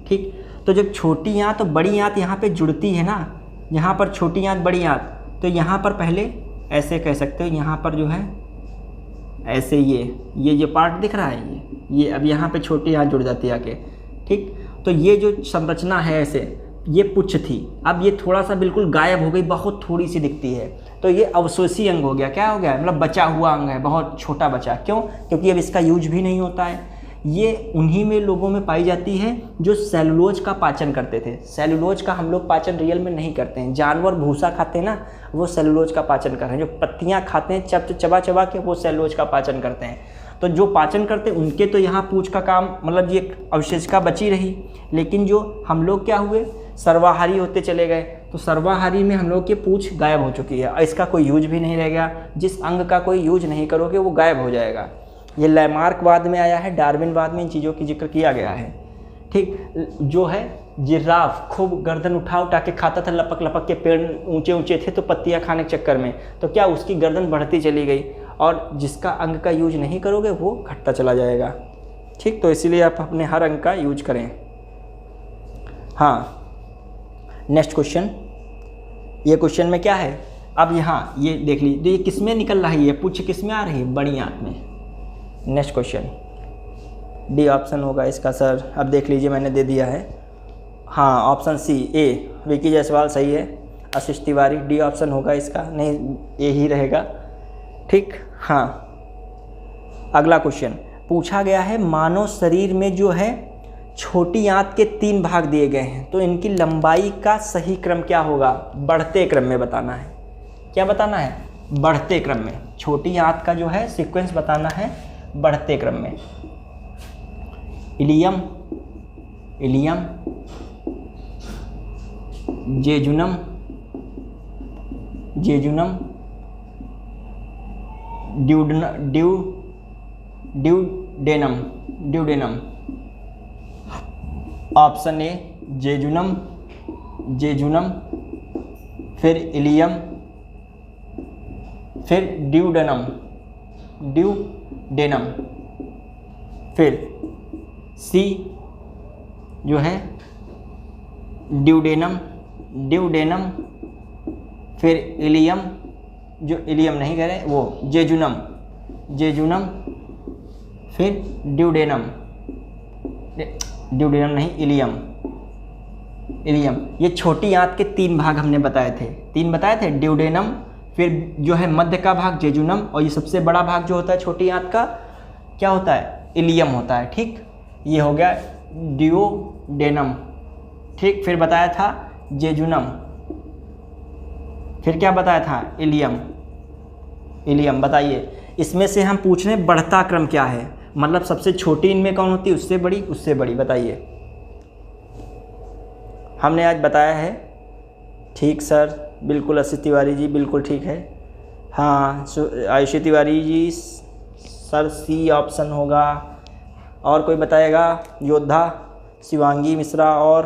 ठीक। तो जब छोटी आंत और बड़ी आंत यहाँ पे जुड़ती है ना, यहाँ पर छोटी आंत बड़ी आंत, तो यहाँ पर पहले ऐसे कह सकते हो, यहाँ पर जो है ऐसे ये जो पार्ट दिख रहा है ये अब यहाँ पे छोटी आंत जुड़ जाती है आके, ठीक। तो ये जो संरचना है ऐसे, ये पुच्छ थी, अब ये थोड़ा सा बिल्कुल गायब हो गई, बहुत थोड़ी सी दिखती है, तो ये अवशोषी अंग हो गया। क्या हो गया? मतलब बचा हुआ अंग है, बहुत छोटा बचा। क्यों? क्योंकि अब इसका यूज भी नहीं होता है। ये उन्हीं में लोगों में पाई जाती है जो सेलुलोज का पाचन करते थे। सेलुलोज का हम लोग पाचन रियल में नहीं करते हैं। जानवर भूसा खाते हैं ना, वो सेलुलोज का पाचन कर रहे हैं। जो पत्तियां खाते हैं चबा चबा के, वो सेलुलोज का पाचन करते हैं। तो जो पाचन करते हैं उनके तो यहाँ पूंछ का काम, मतलब ये अवशेषिका बची रही, लेकिन जो हम लोग क्या हुए, सर्वाहारी होते चले गए। तो सर्वाहारी में हम लोग की पूंछ गायब हो चुकी है, इसका कोई यूज भी नहीं रह गया। जिस अंग का कोई यूज नहीं करोगे वो गायब हो जाएगा। ये लैमार्कवाद में आया है, डार्विनवाद में इन चीज़ों की जिक्र किया गया है, ठीक। जो है जिराफ खूब गर्दन उठा उठा के खाता था, लपक लपक के, पेड़ ऊंचे ऊंचे थे तो पत्तियां खाने के चक्कर में, तो क्या उसकी गर्दन बढ़ती चली गई, और जिसका अंग का यूज नहीं करोगे वो घटता चला जाएगा, ठीक। तो इसीलिए आप अपने हर अंग का यूज करें। हाँ, नेक्स्ट क्वेश्चन। ये क्वेश्चन में क्या है, अब यहाँ ये देख लीजिए, ये किस में निकल रहा है, ये पूछ किस में आ रही है, बड़ी आंत में। नेक्स्ट क्वेश्चन डी ऑप्शन होगा इसका सर। अब देख लीजिए मैंने दे दिया है, हाँ ऑप्शन सी ए, विकी जायसवाल सही है, आशीष तिवारी डी ऑप्शन होगा इसका, नहीं ए ही रहेगा, ठीक। हाँ, अगला क्वेश्चन पूछा गया है, मानव शरीर में जो है छोटी आंत के 3 भाग दिए गए हैं, तो इनकी लंबाई का सही क्रम क्या होगा? बढ़ते क्रम में बताना है। क्या बताना है? बढ़ते क्रम में। छोटी आंत का जो है सीक्वेंस बताना है बढ़ते क्रम में। Ileum, ileum, jejunum, jejunum, duodenum, duodenum. Option A jejunum, jejunum, फिर इलियम, फिर ड्यूडेनम, ड्यूडेनम, फिर सी जो है ड्यूडेनम, ड्यूडेनम, फिर इलियम, जो इलियम नहीं कह रहे वो जेजुनम, जेजुनम, फिर ड्यूडेनम, ड्यूडेनम नहीं इलियम, इलियम। ये छोटी आंत के 3 भाग हमने बताए थे, 3 बताए थे, ड्यूडेनम, फिर जो है मध्य का भाग जेजुनम, और ये सबसे बड़ा भाग जो होता है छोटी आंत का क्या होता है? इलियम होता है, ठीक। ये हो गया ड्यूडेनम, ठीक। फिर बताया था जेजुनम, फिर क्या बताया था? Ileum, ileum. बताइए इसमें से हम पूछ रहे हैं बढ़ता क्रम क्या है, मतलब सबसे छोटी इनमें कौन होती है, उससे बड़ी, उससे बड़ी। बताइए, हमने आज बताया है, ठीक सर, बिल्कुल आशीष तिवारी जी बिल्कुल ठीक है। हाँ Ayushi Tiwari ji sir C option होगा। और कोई बताएगा? योद्धा, शिवांगी मिश्रा और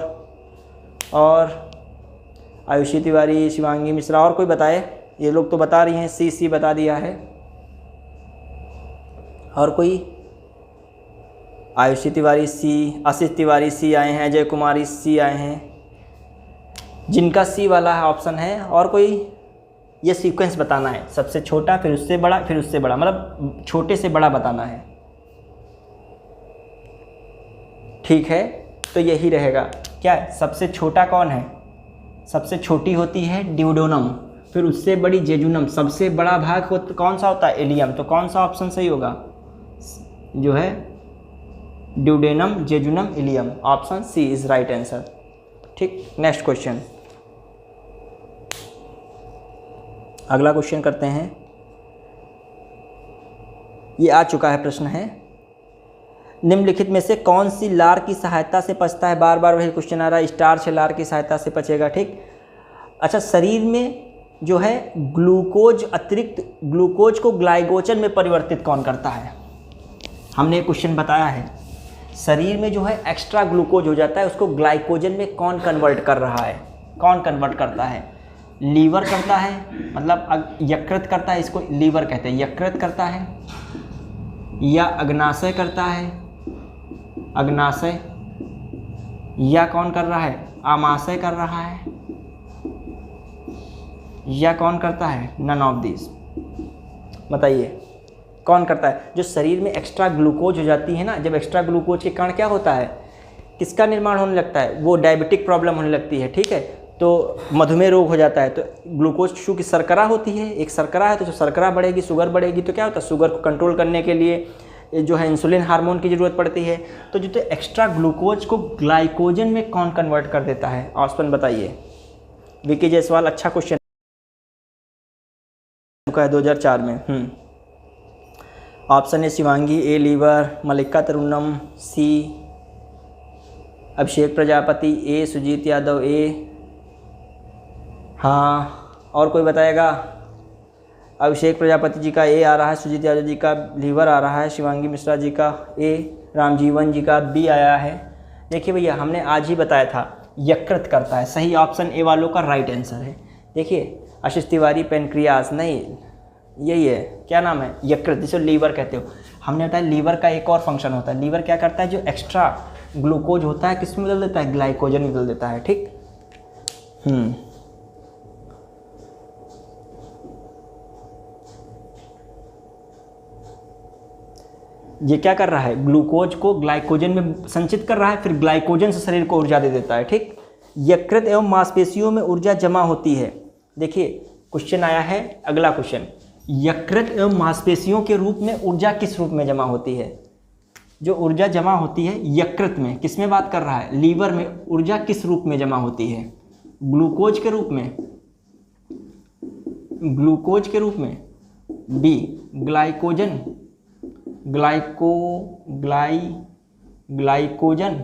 आयुषी तिवारी, शिवांगी मिश्रा, और कोई बताए? ये लोग तो बता रही हैं, सी बता दिया है। और कोई? आयुषी तिवारी सी, आशीष तिवारी सी आए हैं, अजय कुमारी सी आए हैं, जिनका सी वाला है ऑप्शन है। और कोई? ये सीक्वेंस बताना है, सबसे छोटा, फिर उससे बड़ा, फिर उससे बड़ा, मतलब छोटे से बड़ा बताना है, ठीक है। तो यही रहेगा। क्या है? सबसे छोटा कौन है? सबसे छोटी होती है ड्यूडेनम, फिर उससे बड़ी जेजुनम, सबसे बड़ा भाग कौन सा होता है? इलियम। तो कौन सा ऑप्शन सही होगा? जो है duodenum, jejunum, ileum. Option C is right answer, ठीक। नेक्स्ट क्वेश्चन, अगला क्वेश्चन करते हैं। ये आ चुका है, प्रश्न है, निम्नलिखित में से कौन सी लार की सहायता से पचता है? बार बार वही क्वेश्चन आ रहा है, स्टार्च लार की सहायता से पचेगा, ठीक। अच्छा, शरीर में जो है ग्लूकोज, अतिरिक्त ग्लूकोज को ग्लाइकोजन में परिवर्तित कौन करता है? हमने एक क्वेश्चन बताया है, शरीर में जो है एक्स्ट्रा ग्लूकोज हो जाता है, उसको ग्लाइकोजन में कौन कन्वर्ट कर रहा है? कौन कन्वर्ट करता है? लीवर करता है, मतलब यकृत करता है, इसको लीवर कहते हैं, यकृत करता है, या अग्नाशय करता है, अग्नाशय, या कौन कर रहा है? आमाशय कर रहा है, या कौन करता है? None of this. बताइए कौन करता है? जो शरीर में एक्स्ट्रा ग्लूकोज हो जाती है ना, जब एक्स्ट्रा ग्लूकोज के कारण क्या होता है, किसका निर्माण होने लगता है? वो डायबिटिक प्रॉब्लम होने लगती है, ठीक है, तो मधुमेह रोग हो जाता है। तो ग्लूकोज चूँकि शर्करा होती है, एक शर्करा है, तो जो शर्करा बढ़ेगी, शुगर बढ़ेगी, तो क्या होता है, शुगर को कंट्रोल करने के लिए जो है इंसुलिन हार्मोन की ज़रूरत पड़ती है। तो जो एक्स्ट्रा ग्लूकोज को ग्लाइकोजन में कौन कन्वर्ट कर देता है? ऑप्शन बताइए। विकी जायसवाल, अच्छा क्वेश्चन है 2004 में। Option A Shivangi, A liver, Mallika Tarannum, C Abhishek Prajapati, A Sujeet Yadav, A हाँ और कोई बताएगा? अभिषेक प्रजापति जी का ए आ रहा है, सुजीत यादव जी का लीवर आ रहा है, शिवांगी मिश्रा जी का ए, रामजीवन जी का बी आया है। देखिए भैया हमने आज ही बताया था यकृत करता है, सही ऑप्शन ए वालों का राइट आंसर है। देखिए आशीष तिवारी, पेनक्रियास नहीं, यही है, क्या नाम है, यकृत, जिसे लीवर कहते हो। हमने बताया लीवर का एक और फंक्शन होता है। लीवर क्या करता है? जो एक्स्ट्रा ग्लूकोज होता है किस में बदल देता है? ग्लाइकोजन में बदल देता है, ठीक। ये क्या कर रहा है? ग्लूकोज को ग्लाइकोजन में संचित कर रहा है, फिर ग्लाइकोजन से शरीर को ऊर्जा दे देता है, ठीक। यकृत एवं मांसपेशियों में ऊर्जा जमा होती है। देखिए क्वेश्चन आया है, अगला क्वेश्चन, यकृत एवं मांसपेशियों के रूप में ऊर्जा किस रूप में जमा होती है? जो ऊर्जा जमा होती है यकृत में, किस में बात कर रहा है? लीवर में ऊर्जा किस रूप में जमा होती है? ग्लूकोज के रूप में, ग्लूकोज के रूप में, B glycogen, glycogen,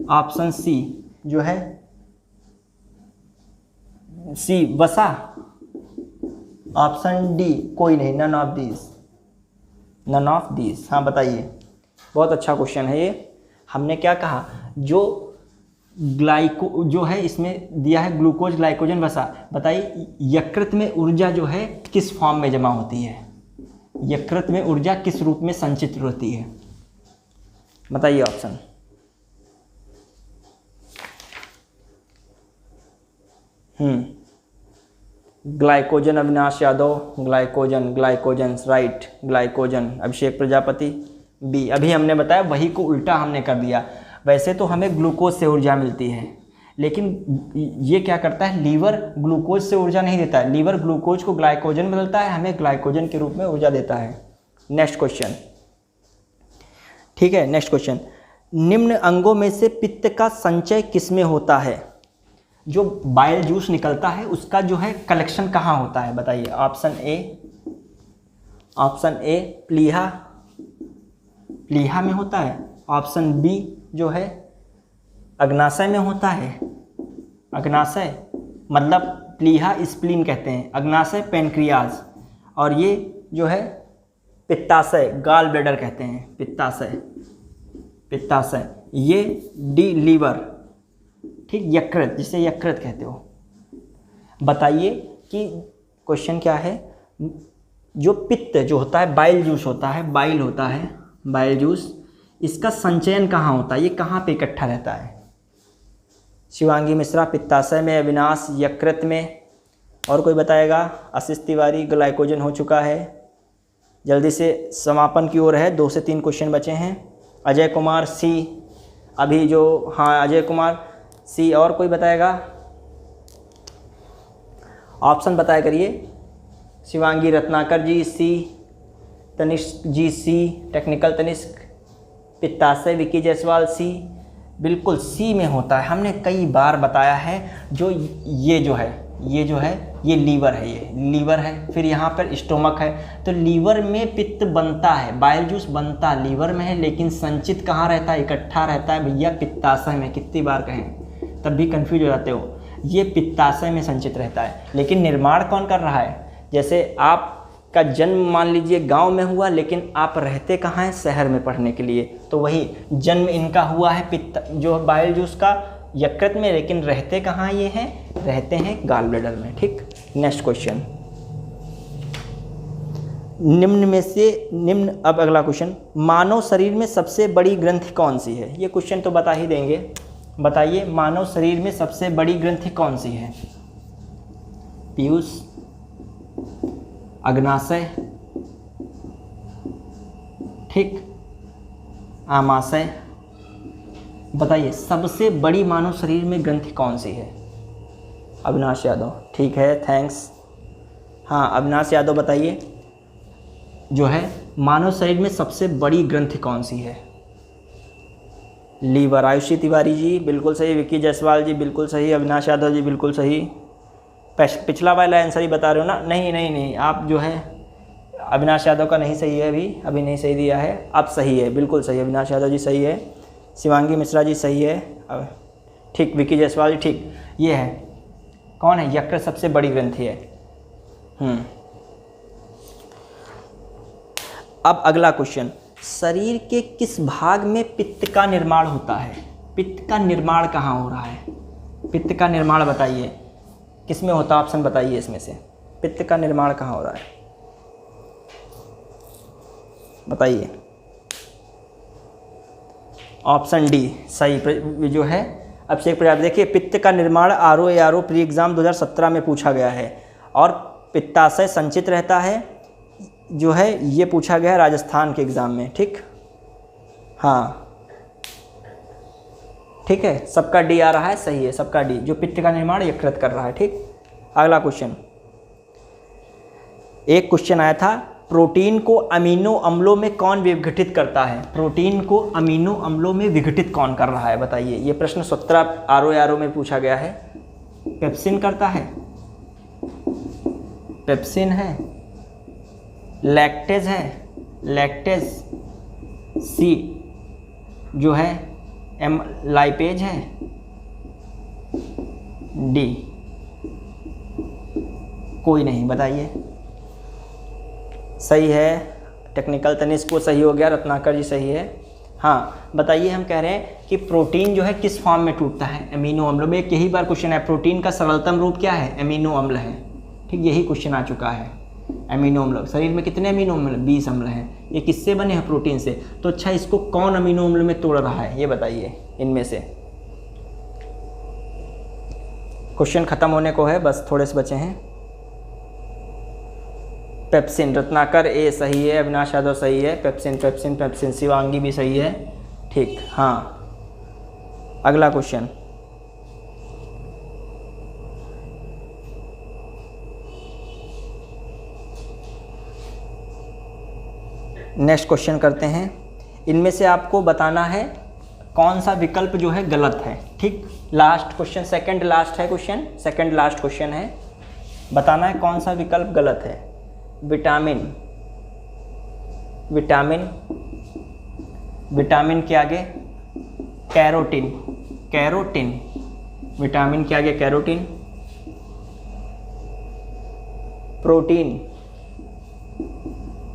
option C जो है सी वसा, ऑप्शन डी कोई नहीं, none of this, none of this. हाँ बताइए, बहुत अच्छा क्वेश्चन है ये। हमने क्या कहा? जो जो है इसमें दिया है ग्लूकोज, ग्लाइकोजन, वसा। बताइए यकृत में ऊर्जा जो है किस फॉर्म में जमा होती है? यकृत में ऊर्जा किस रूप में संचित होती है? बताइए option. Glycogen, Avinash Yadav, glycogen right, glycogen. Abhishek Prajapati B. अभी हमने बताया, वही को उल्टा हमने कर दिया। वैसे तो हमें ग्लूकोज से ऊर्जा मिलती है, लेकिन ये क्या करता है, लीवर ग्लूकोज से ऊर्जा नहीं देता है, लीवर ग्लूकोज को ग्लाइकोजन बदलता है, हमें ग्लाइकोजन के रूप में ऊर्जा देता है। नेक्स्ट क्वेश्चन, ठीक है, नेक्स्ट क्वेश्चन, निम्न अंगों में से पित्त का संचय किसमें होता है? जो बाइल जूस निकलता है उसका जो है कलेक्शन कहाँ होता है? बताइए। ऑप्शन ए प्लीहा, प्लीहा में होता है। ऑप्शन बी जो है अग्नाशय में होता है। अग्नाशय मतलब प्लीहा स्प्लीन कहते हैं, अग्नाशय पेनक्रियाज, और ये जो है पित्ताशय गाल ब्लैडर कहते हैं। पित्ताशय ये डी लीवर, ठीक, यकृत, जिसे यकृत कहते हो। बताइए कि क्वेश्चन क्या है? जो पित्त जो होता है, बाइल जूस होता है, बाइल होता है, बाइल जूस, इसका संचयन कहाँ होता है? ये कहाँ पे इकट्ठा रहता है? शिवांगी मिश्रा पित्ताशय में, अविनाश यकृत में, और कोई बताएगा? आशीष तिवारी ग्लाइकोजन हो चुका है। जल्दी से समापन की ओर है, 2 से 3 क्वेश्चन बचे हैं। अजय कुमार सी, अभी जो, हाँ अजय कुमार सी, और कोई बताएगा? ऑप्शन बताया करिए। शिवांगी रत्नाकर जी सी, तनिष्क जी सी, टेक्निकल तनिष्क, पित्ताशय विकी जायसवाल सी, बिल्कुल सी में होता है। हमने कई बार बताया है, जो ये जो है ये लीवर है, ये लीवर है, फिर यहाँ पर स्टोमक है। तो लीवर में पित्त बनता है, बाइल जूस बनता लीवर में है, लेकिन संचित कहाँ रहता है, इकट्ठा रहता है भैया पित्ताशय में। कितनी बार कहें तब भी कंफ्यूज हो जाते हो। ये पित्ताशय में संचित रहता है, लेकिन निर्माण कौन कर रहा है? जैसे आपका जन्म मान लीजिए गांव में हुआ, लेकिन आप रहते कहाँ हैं? शहर में पढ़ने के लिए। तो वही जन्म इनका हुआ है पित्त जो बाइल जूस का यकृत में, लेकिन रहते कहाँ ये हैं? रहते हैं गाल ब्लैडर में, ठीक। नेक्स्ट क्वेश्चन, निम्न में से निम्न, अब अगला क्वेश्चन, मानव शरीर में सबसे बड़ी ग्रंथि कौन सी है? ये क्वेश्चन तो बता ही देंगे, बताइए मानव शरीर में सबसे बड़ी ग्रंथि कौन सी है? पीयूष, अग्नाशय, ठीक, आमाशय, बताइए सबसे बड़ी मानव शरीर में ग्रंथि कौन सी है? अविनाश यादव, ठीक है, थैंक्स। हाँ अविनाश यादव बताइए, जो है मानव शरीर में सबसे बड़ी ग्रंथि कौन सी है? लीवर। आयुषी तिवारी जी बिल्कुल सही, विक्की जायसवाल जी बिल्कुल सही, अविनाश यादव जी बिल्कुल सही। पिछला वाला आंसर ही बता रहे हो ना? नहीं नहीं नहीं, आप जो है अविनाश यादव का नहीं सही है, अभी नहीं सही दिया है, अब सही है, बिल्कुल सही, अविनाश यादव जी सही है, शिवांगी मिश्रा जी सही है, ठीक, विक्की जायसवाल जी ठीक। ये है, कौन है? यकृत सबसे बड़ी ग्रंथि है। अब अगला क्वेश्चन, शरीर के किस भाग में पित्त का निर्माण होता है? पित्त का निर्माण कहाँ हो रहा है? पित्त का निर्माण बताइए किस में होता है? ऑप्शन बताइए इसमें से, पित्त का निर्माण कहाँ हो रहा है बताइए। ऑप्शन डी सही जो है अभिषेक प्रजापति। देखिए पित्त का निर्माण आरओ प्री एग्ज़ाम 2017 में पूछा गया है, और पित्ताशय संचित रहता है, जो है ये पूछा गया है राजस्थान के एग्ज़ाम में, ठीक, हाँ ठीक है, सबका डी आ रहा है, सही है सबका डी, जो पित्त का निर्माण यकृत कर रहा है, ठीक। अगला क्वेश्चन, एक क्वेश्चन आया था, प्रोटीन को अमीनो अम्लों में कौन विघटित करता है? प्रोटीन को अमीनो अम्लों में विघटित कौन कर रहा है बताइए। ये प्रश्न 17 आरओ में पूछा गया है। पेप्सिन करता है, पेप्सिन है, लैक्टेज है, लैक्टेज, सी जो है लाइपेज है, डी कोई नहीं, बताइए। सही है, टेक्निकल तनिष्क को सही हो गया, रत्नाकर जी सही है। हाँ बताइए, हम कह रहे हैं कि प्रोटीन जो है किस फॉर्म में टूटता है? अमीनो अम्लों में। यही बार क्वेश्चन है, प्रोटीन का सरलतम रूप क्या है? अमीनो अम्ल है, ठीक, यही क्वेश्चन आ चुका है। अमीनो अम्ल, शरीर में कितने अमीनो अम्ल? 20 अम्ल हैं। ये किससे बने हैं? प्रोटीन से। तो अच्छा, इसको कौन अमीनो अम्ल में तोड़ रहा है ये बताइए इनमें से। क्वेश्चन खत्म होने को है, बस थोड़े से बचे हैं। पेप्सिन, रत्नाकर ए सही है, अविनाश यादव सही है, पेप्सिन पेप्सिन पेप्सिन, शिवांगी भी सही है, ठीक। हाँ अगला क्वेश्चन, नेक्स्ट क्वेश्चन करते हैं। इनमें से आपको बताना है कौन सा विकल्प जो है गलत है, ठीक। लास्ट क्वेश्चन, सेकंड लास्ट है क्वेश्चन, सेकंड लास्ट क्वेश्चन है, बताना है कौन सा विकल्प गलत है। विटामिन, विटामिन, विटामिन के आगे कैरोटीन, कैरोटीन, विटामिन के आगे कैरोटीन। प्रोटीन,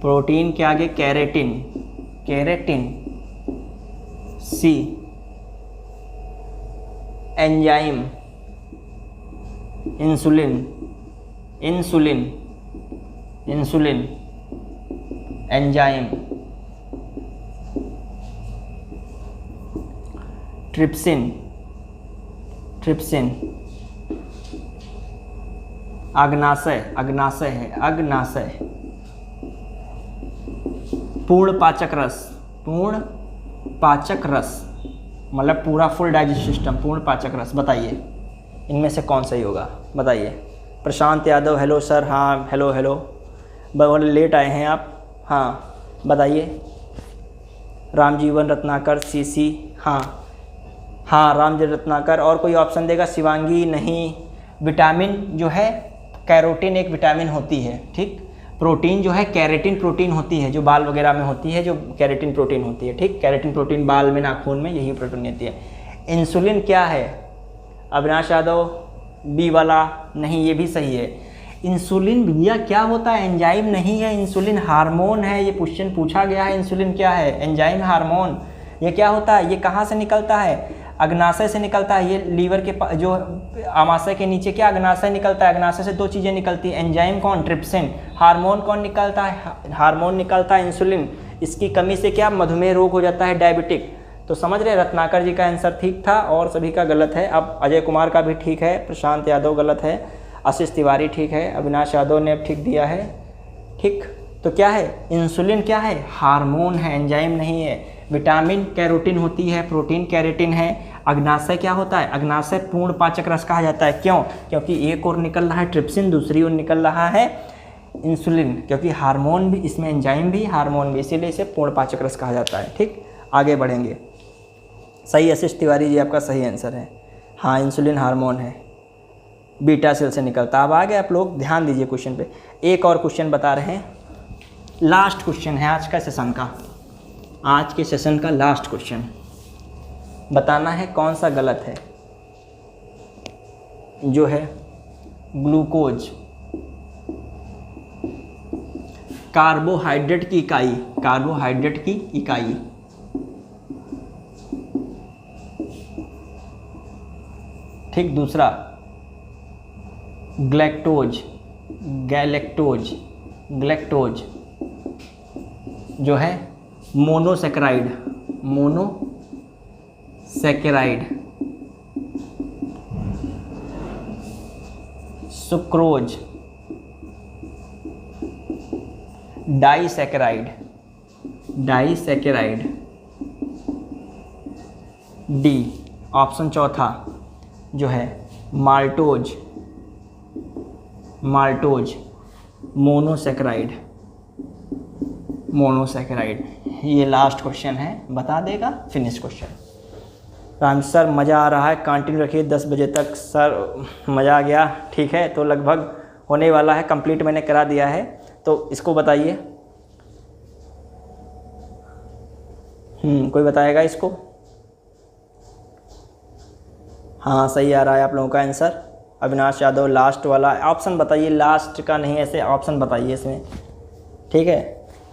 प्रोटीन के आगे keratin, keratin. C enzyme, insulin, insulin, insulin, enzyme. Trypsin, trypsin. अग्नाशय, अग्नाशय है, अग्नाशय। पूर्ण पाचक रस, पूर्ण पाचक रस मतलब पूरा फुल डाइजेस्ट सिस्टम, पूर्ण पाचक रस। बताइए इनमें से कौन सही होगा बताइए। प्रशांत यादव, हेलो सर। हाँ हेलो हेलो, बहुत लेट आए हैं आप। हाँ बताइए। रामजीवन रत्नाकर, सीसी, हाँ हाँ रामजीवन रत्नाकर। और कोई ऑप्शन देगा? शिवांगी नहीं। विटामिन जो है कैरोटीन एक विटामिन होती है, ठीक। प्रोटीन जो है कैरेटिन प्रोटीन होती है, जो बाल वगैरह में होती है, जो कैरेटिन प्रोटीन होती है, ठीक। कैरेटिन प्रोटीन बाल में, नाखून में, यही प्रोटीन होती है। इंसुलिन क्या है? अविनाश यादव बी वाला नहीं, ये भी सही है। इंसुलिन भैया क्या होता है? एंजाइम नहीं है, इंसुलिन हार्मोन है। ये क्वेश्चन पूछा गया है, इंसुलिन क्या है? Enzyme hormone. ये क्या होता है? ये कहाँ से निकलता है? अग्नाशय से निकलता है, ये लीवर के जो आमाशय के नीचे क्या अग्नाशय निकलता है, अग्नाशय से 2 चीज़ें निकलती हैं, एंजाइम कौन, ट्रिप्सिन, हार्मोन कौन निकलता है, हार्मोन निकलता है इंसुलिन, इसकी कमी से क्या मधुमेह रोग हो जाता है, डायबिटिक। तो समझ रहे, रत्नाकर जी का आंसर ठीक था और सभी का गलत है। अब अजय कुमार का भी ठीक है, प्रशांत यादव गलत है, आशीष तिवारी ठीक है, अविनाश यादव ने अब ठीक दिया है। ठीक, तो क्या है, इंसुलिन क्या है, हार्मोन है, एंजाइम नहीं है। विटामिन कैरोटीन होती है, प्रोटीन कैरेटिन है। अग्नाशय क्या होता है, अग्नाशय पूर्ण पाचक रस कहा जाता है। क्यों, क्योंकि एक और निकल रहा है ट्रिप्सिन, दूसरी ओर निकल रहा है इंसुलिन, क्योंकि हार्मोन भी इसमें, एंजाइम भी हार्मोन भी, इसीलिए इसे पूर्ण पाचक रस कहा जाता है। ठीक, आगे बढ़ेंगे। सही आशीष तिवारी जी आपका सही आंसर है। हाँ, इंसुलिन हार्मोन है, बीटा सेल से निकलता। अब आगे आप लोग ध्यान दीजिए क्वेश्चन पे। एक और क्वेश्चन बता रहे हैं, लास्ट क्वेश्चन है आज का सेशन का, आज के सेशन का लास्ट क्वेश्चन। बताना है कौन सा गलत है। जो है ग्लूकोज कार्बोहाइड्रेट की इकाई, कार्बोहाइड्रेट की इकाई। ठीक, दूसरा ग्लैक्टोज, गैलेक्टोज, ग्लैक्टोज जो है monosaccharide, monosaccharide. Sucrose disaccharide, disaccharide. D option चौथा जो है माल्टोज, माल्टोज मोनोसैकेराइड, मोनोसैकेराइड। ये लास्ट क्वेश्चन है, बता देगा फिनिश क्वेश्चन। राम सर मज़ा आ रहा है, कंटिन्यू रखिए 10 बजे तक। सर मज़ा आ गया, ठीक है, तो लगभग होने वाला है, कंप्लीट मैंने करा दिया है। तो इसको बताइए, कोई बताएगा इसको? हाँ, सही आ रहा है आप लोगों का आंसर। अविनाश यादव लास्ट वाला ऑप्शन बताइए, लास्ट का नहीं, ऐसे ऑप्शन बताइए इसमें। ठीक है,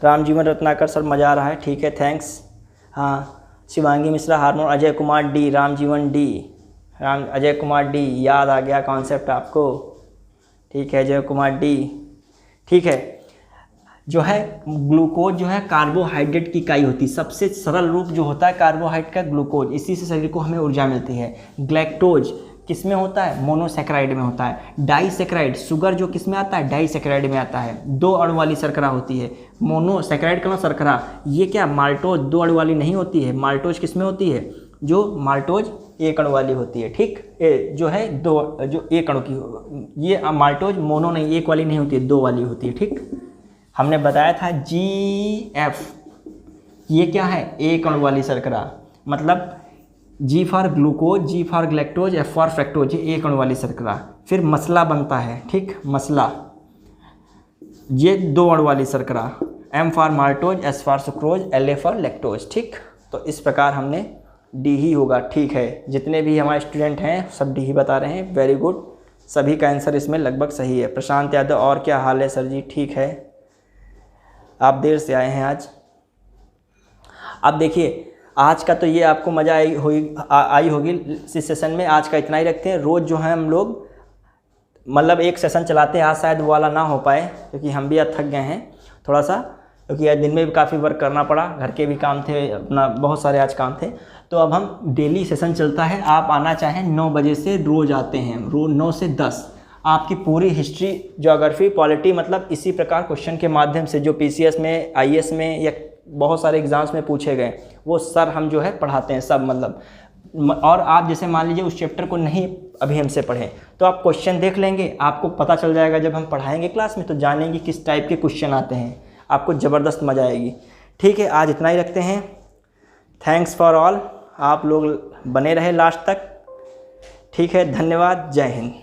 रामजीवन रत्नाकर सर मज़ा आ रहा है, ठीक है, थैंक्स। हाँ, Shivangi Mishra hormone, Ajay Kumar D, Ramjivan D, Ajay Kumar D, याद आ गया कॉन्सेप्ट आपको। ठीक है, अजय कुमार डी, ठीक है। जो है ग्लूकोज जो है कार्बोहाइड्रेट की इकाई होती है, सबसे सरल रूप जो होता है कार्बोहाइड्रेट का ग्लूकोज, इसी से शरीर को हमें ऊर्जा मिलती है। ग्लैक्टोज किस में होता है, मोनोसैकेराइड में होता है। डाइसैकेराइड शुगर जो किस में आता है, डाइसैकेराइड में आता है, 2 अणु वाली शर्करा होती है। मोनोसैकेराइड का शर्करा, ये क्या माल्टोज 2 अणु वाली नहीं होती है, माल्टोज किस में होती है, जो माल्टोज 1 अणु वाली होती है। ठीक, जो है 2 जो 1 अणु की, ये माल्टोज मोनो नहीं, 1 वाली नहीं होती है, 2 वाली होती है। ठीक, हमने बताया था GF, ये क्या है, 1 अणु वाली शर्करा, मतलब G for glucose, G for galactose, F for fructose, ये 1 अणु वाली शर्करा। फिर मसला बनता है, ठीक, मसला, ये 2 अणु वाली शर्करा, M for maltose, S for sucrose, LA for lactose. ठीक, तो इस प्रकार हमने D ही होगा। ठीक है, जितने भी हमारे स्टूडेंट हैं सब D ही बता रहे हैं, वेरी गुड, सभी का आंसर इसमें लगभग सही है। प्रशांत यादव, और क्या हाल है सर जी? ठीक है, आप देर से आए हैं आज। अब देखिए, आज का तो ये आपको मज़ा आई होगी इस सेशन में। आज का इतना ही रखते हैं। रोज़ जो है हम लोग मतलब एक सेशन चलाते हैं, आज शायद वो वाला ना हो पाए क्योंकि हम भी आज थक गए हैं थोड़ा सा, क्योंकि आज दिन में भी काफ़ी वर्क करना पड़ा, घर के भी काम थे, अपना बहुत सारे आज काम थे। तो अब हम डेली सेशन चलता है, आप आना चाहें 9 बजे से रोज़ आते हैं, रोज़ 9 से 10। आपकी पूरी हिस्ट्री, ज्योग्राफी, पॉलिटी, मतलब इसी प्रकार क्वेश्चन के माध्यम से जो PCS में, IAS में या बहुत सारे एग्ज़ाम्स में पूछे गए, वो सर हम जो है पढ़ाते हैं सब, मतलब। और आप जैसे मान लीजिए उस चैप्टर को नहीं अभी हमसे पढ़ें तो आप क्वेश्चन देख लेंगे, आपको पता चल जाएगा, जब हम पढ़ाएंगे क्लास में तो जानेंगे किस टाइप के क्वेश्चन आते हैं, आपको ज़बरदस्त मज़ा आएगी। ठीक है, आज इतना ही रखते हैं। थैंक्स फॉर ऑल, आप लोग बने रहे लास्ट तक। ठीक है, धन्यवाद, जय हिंद।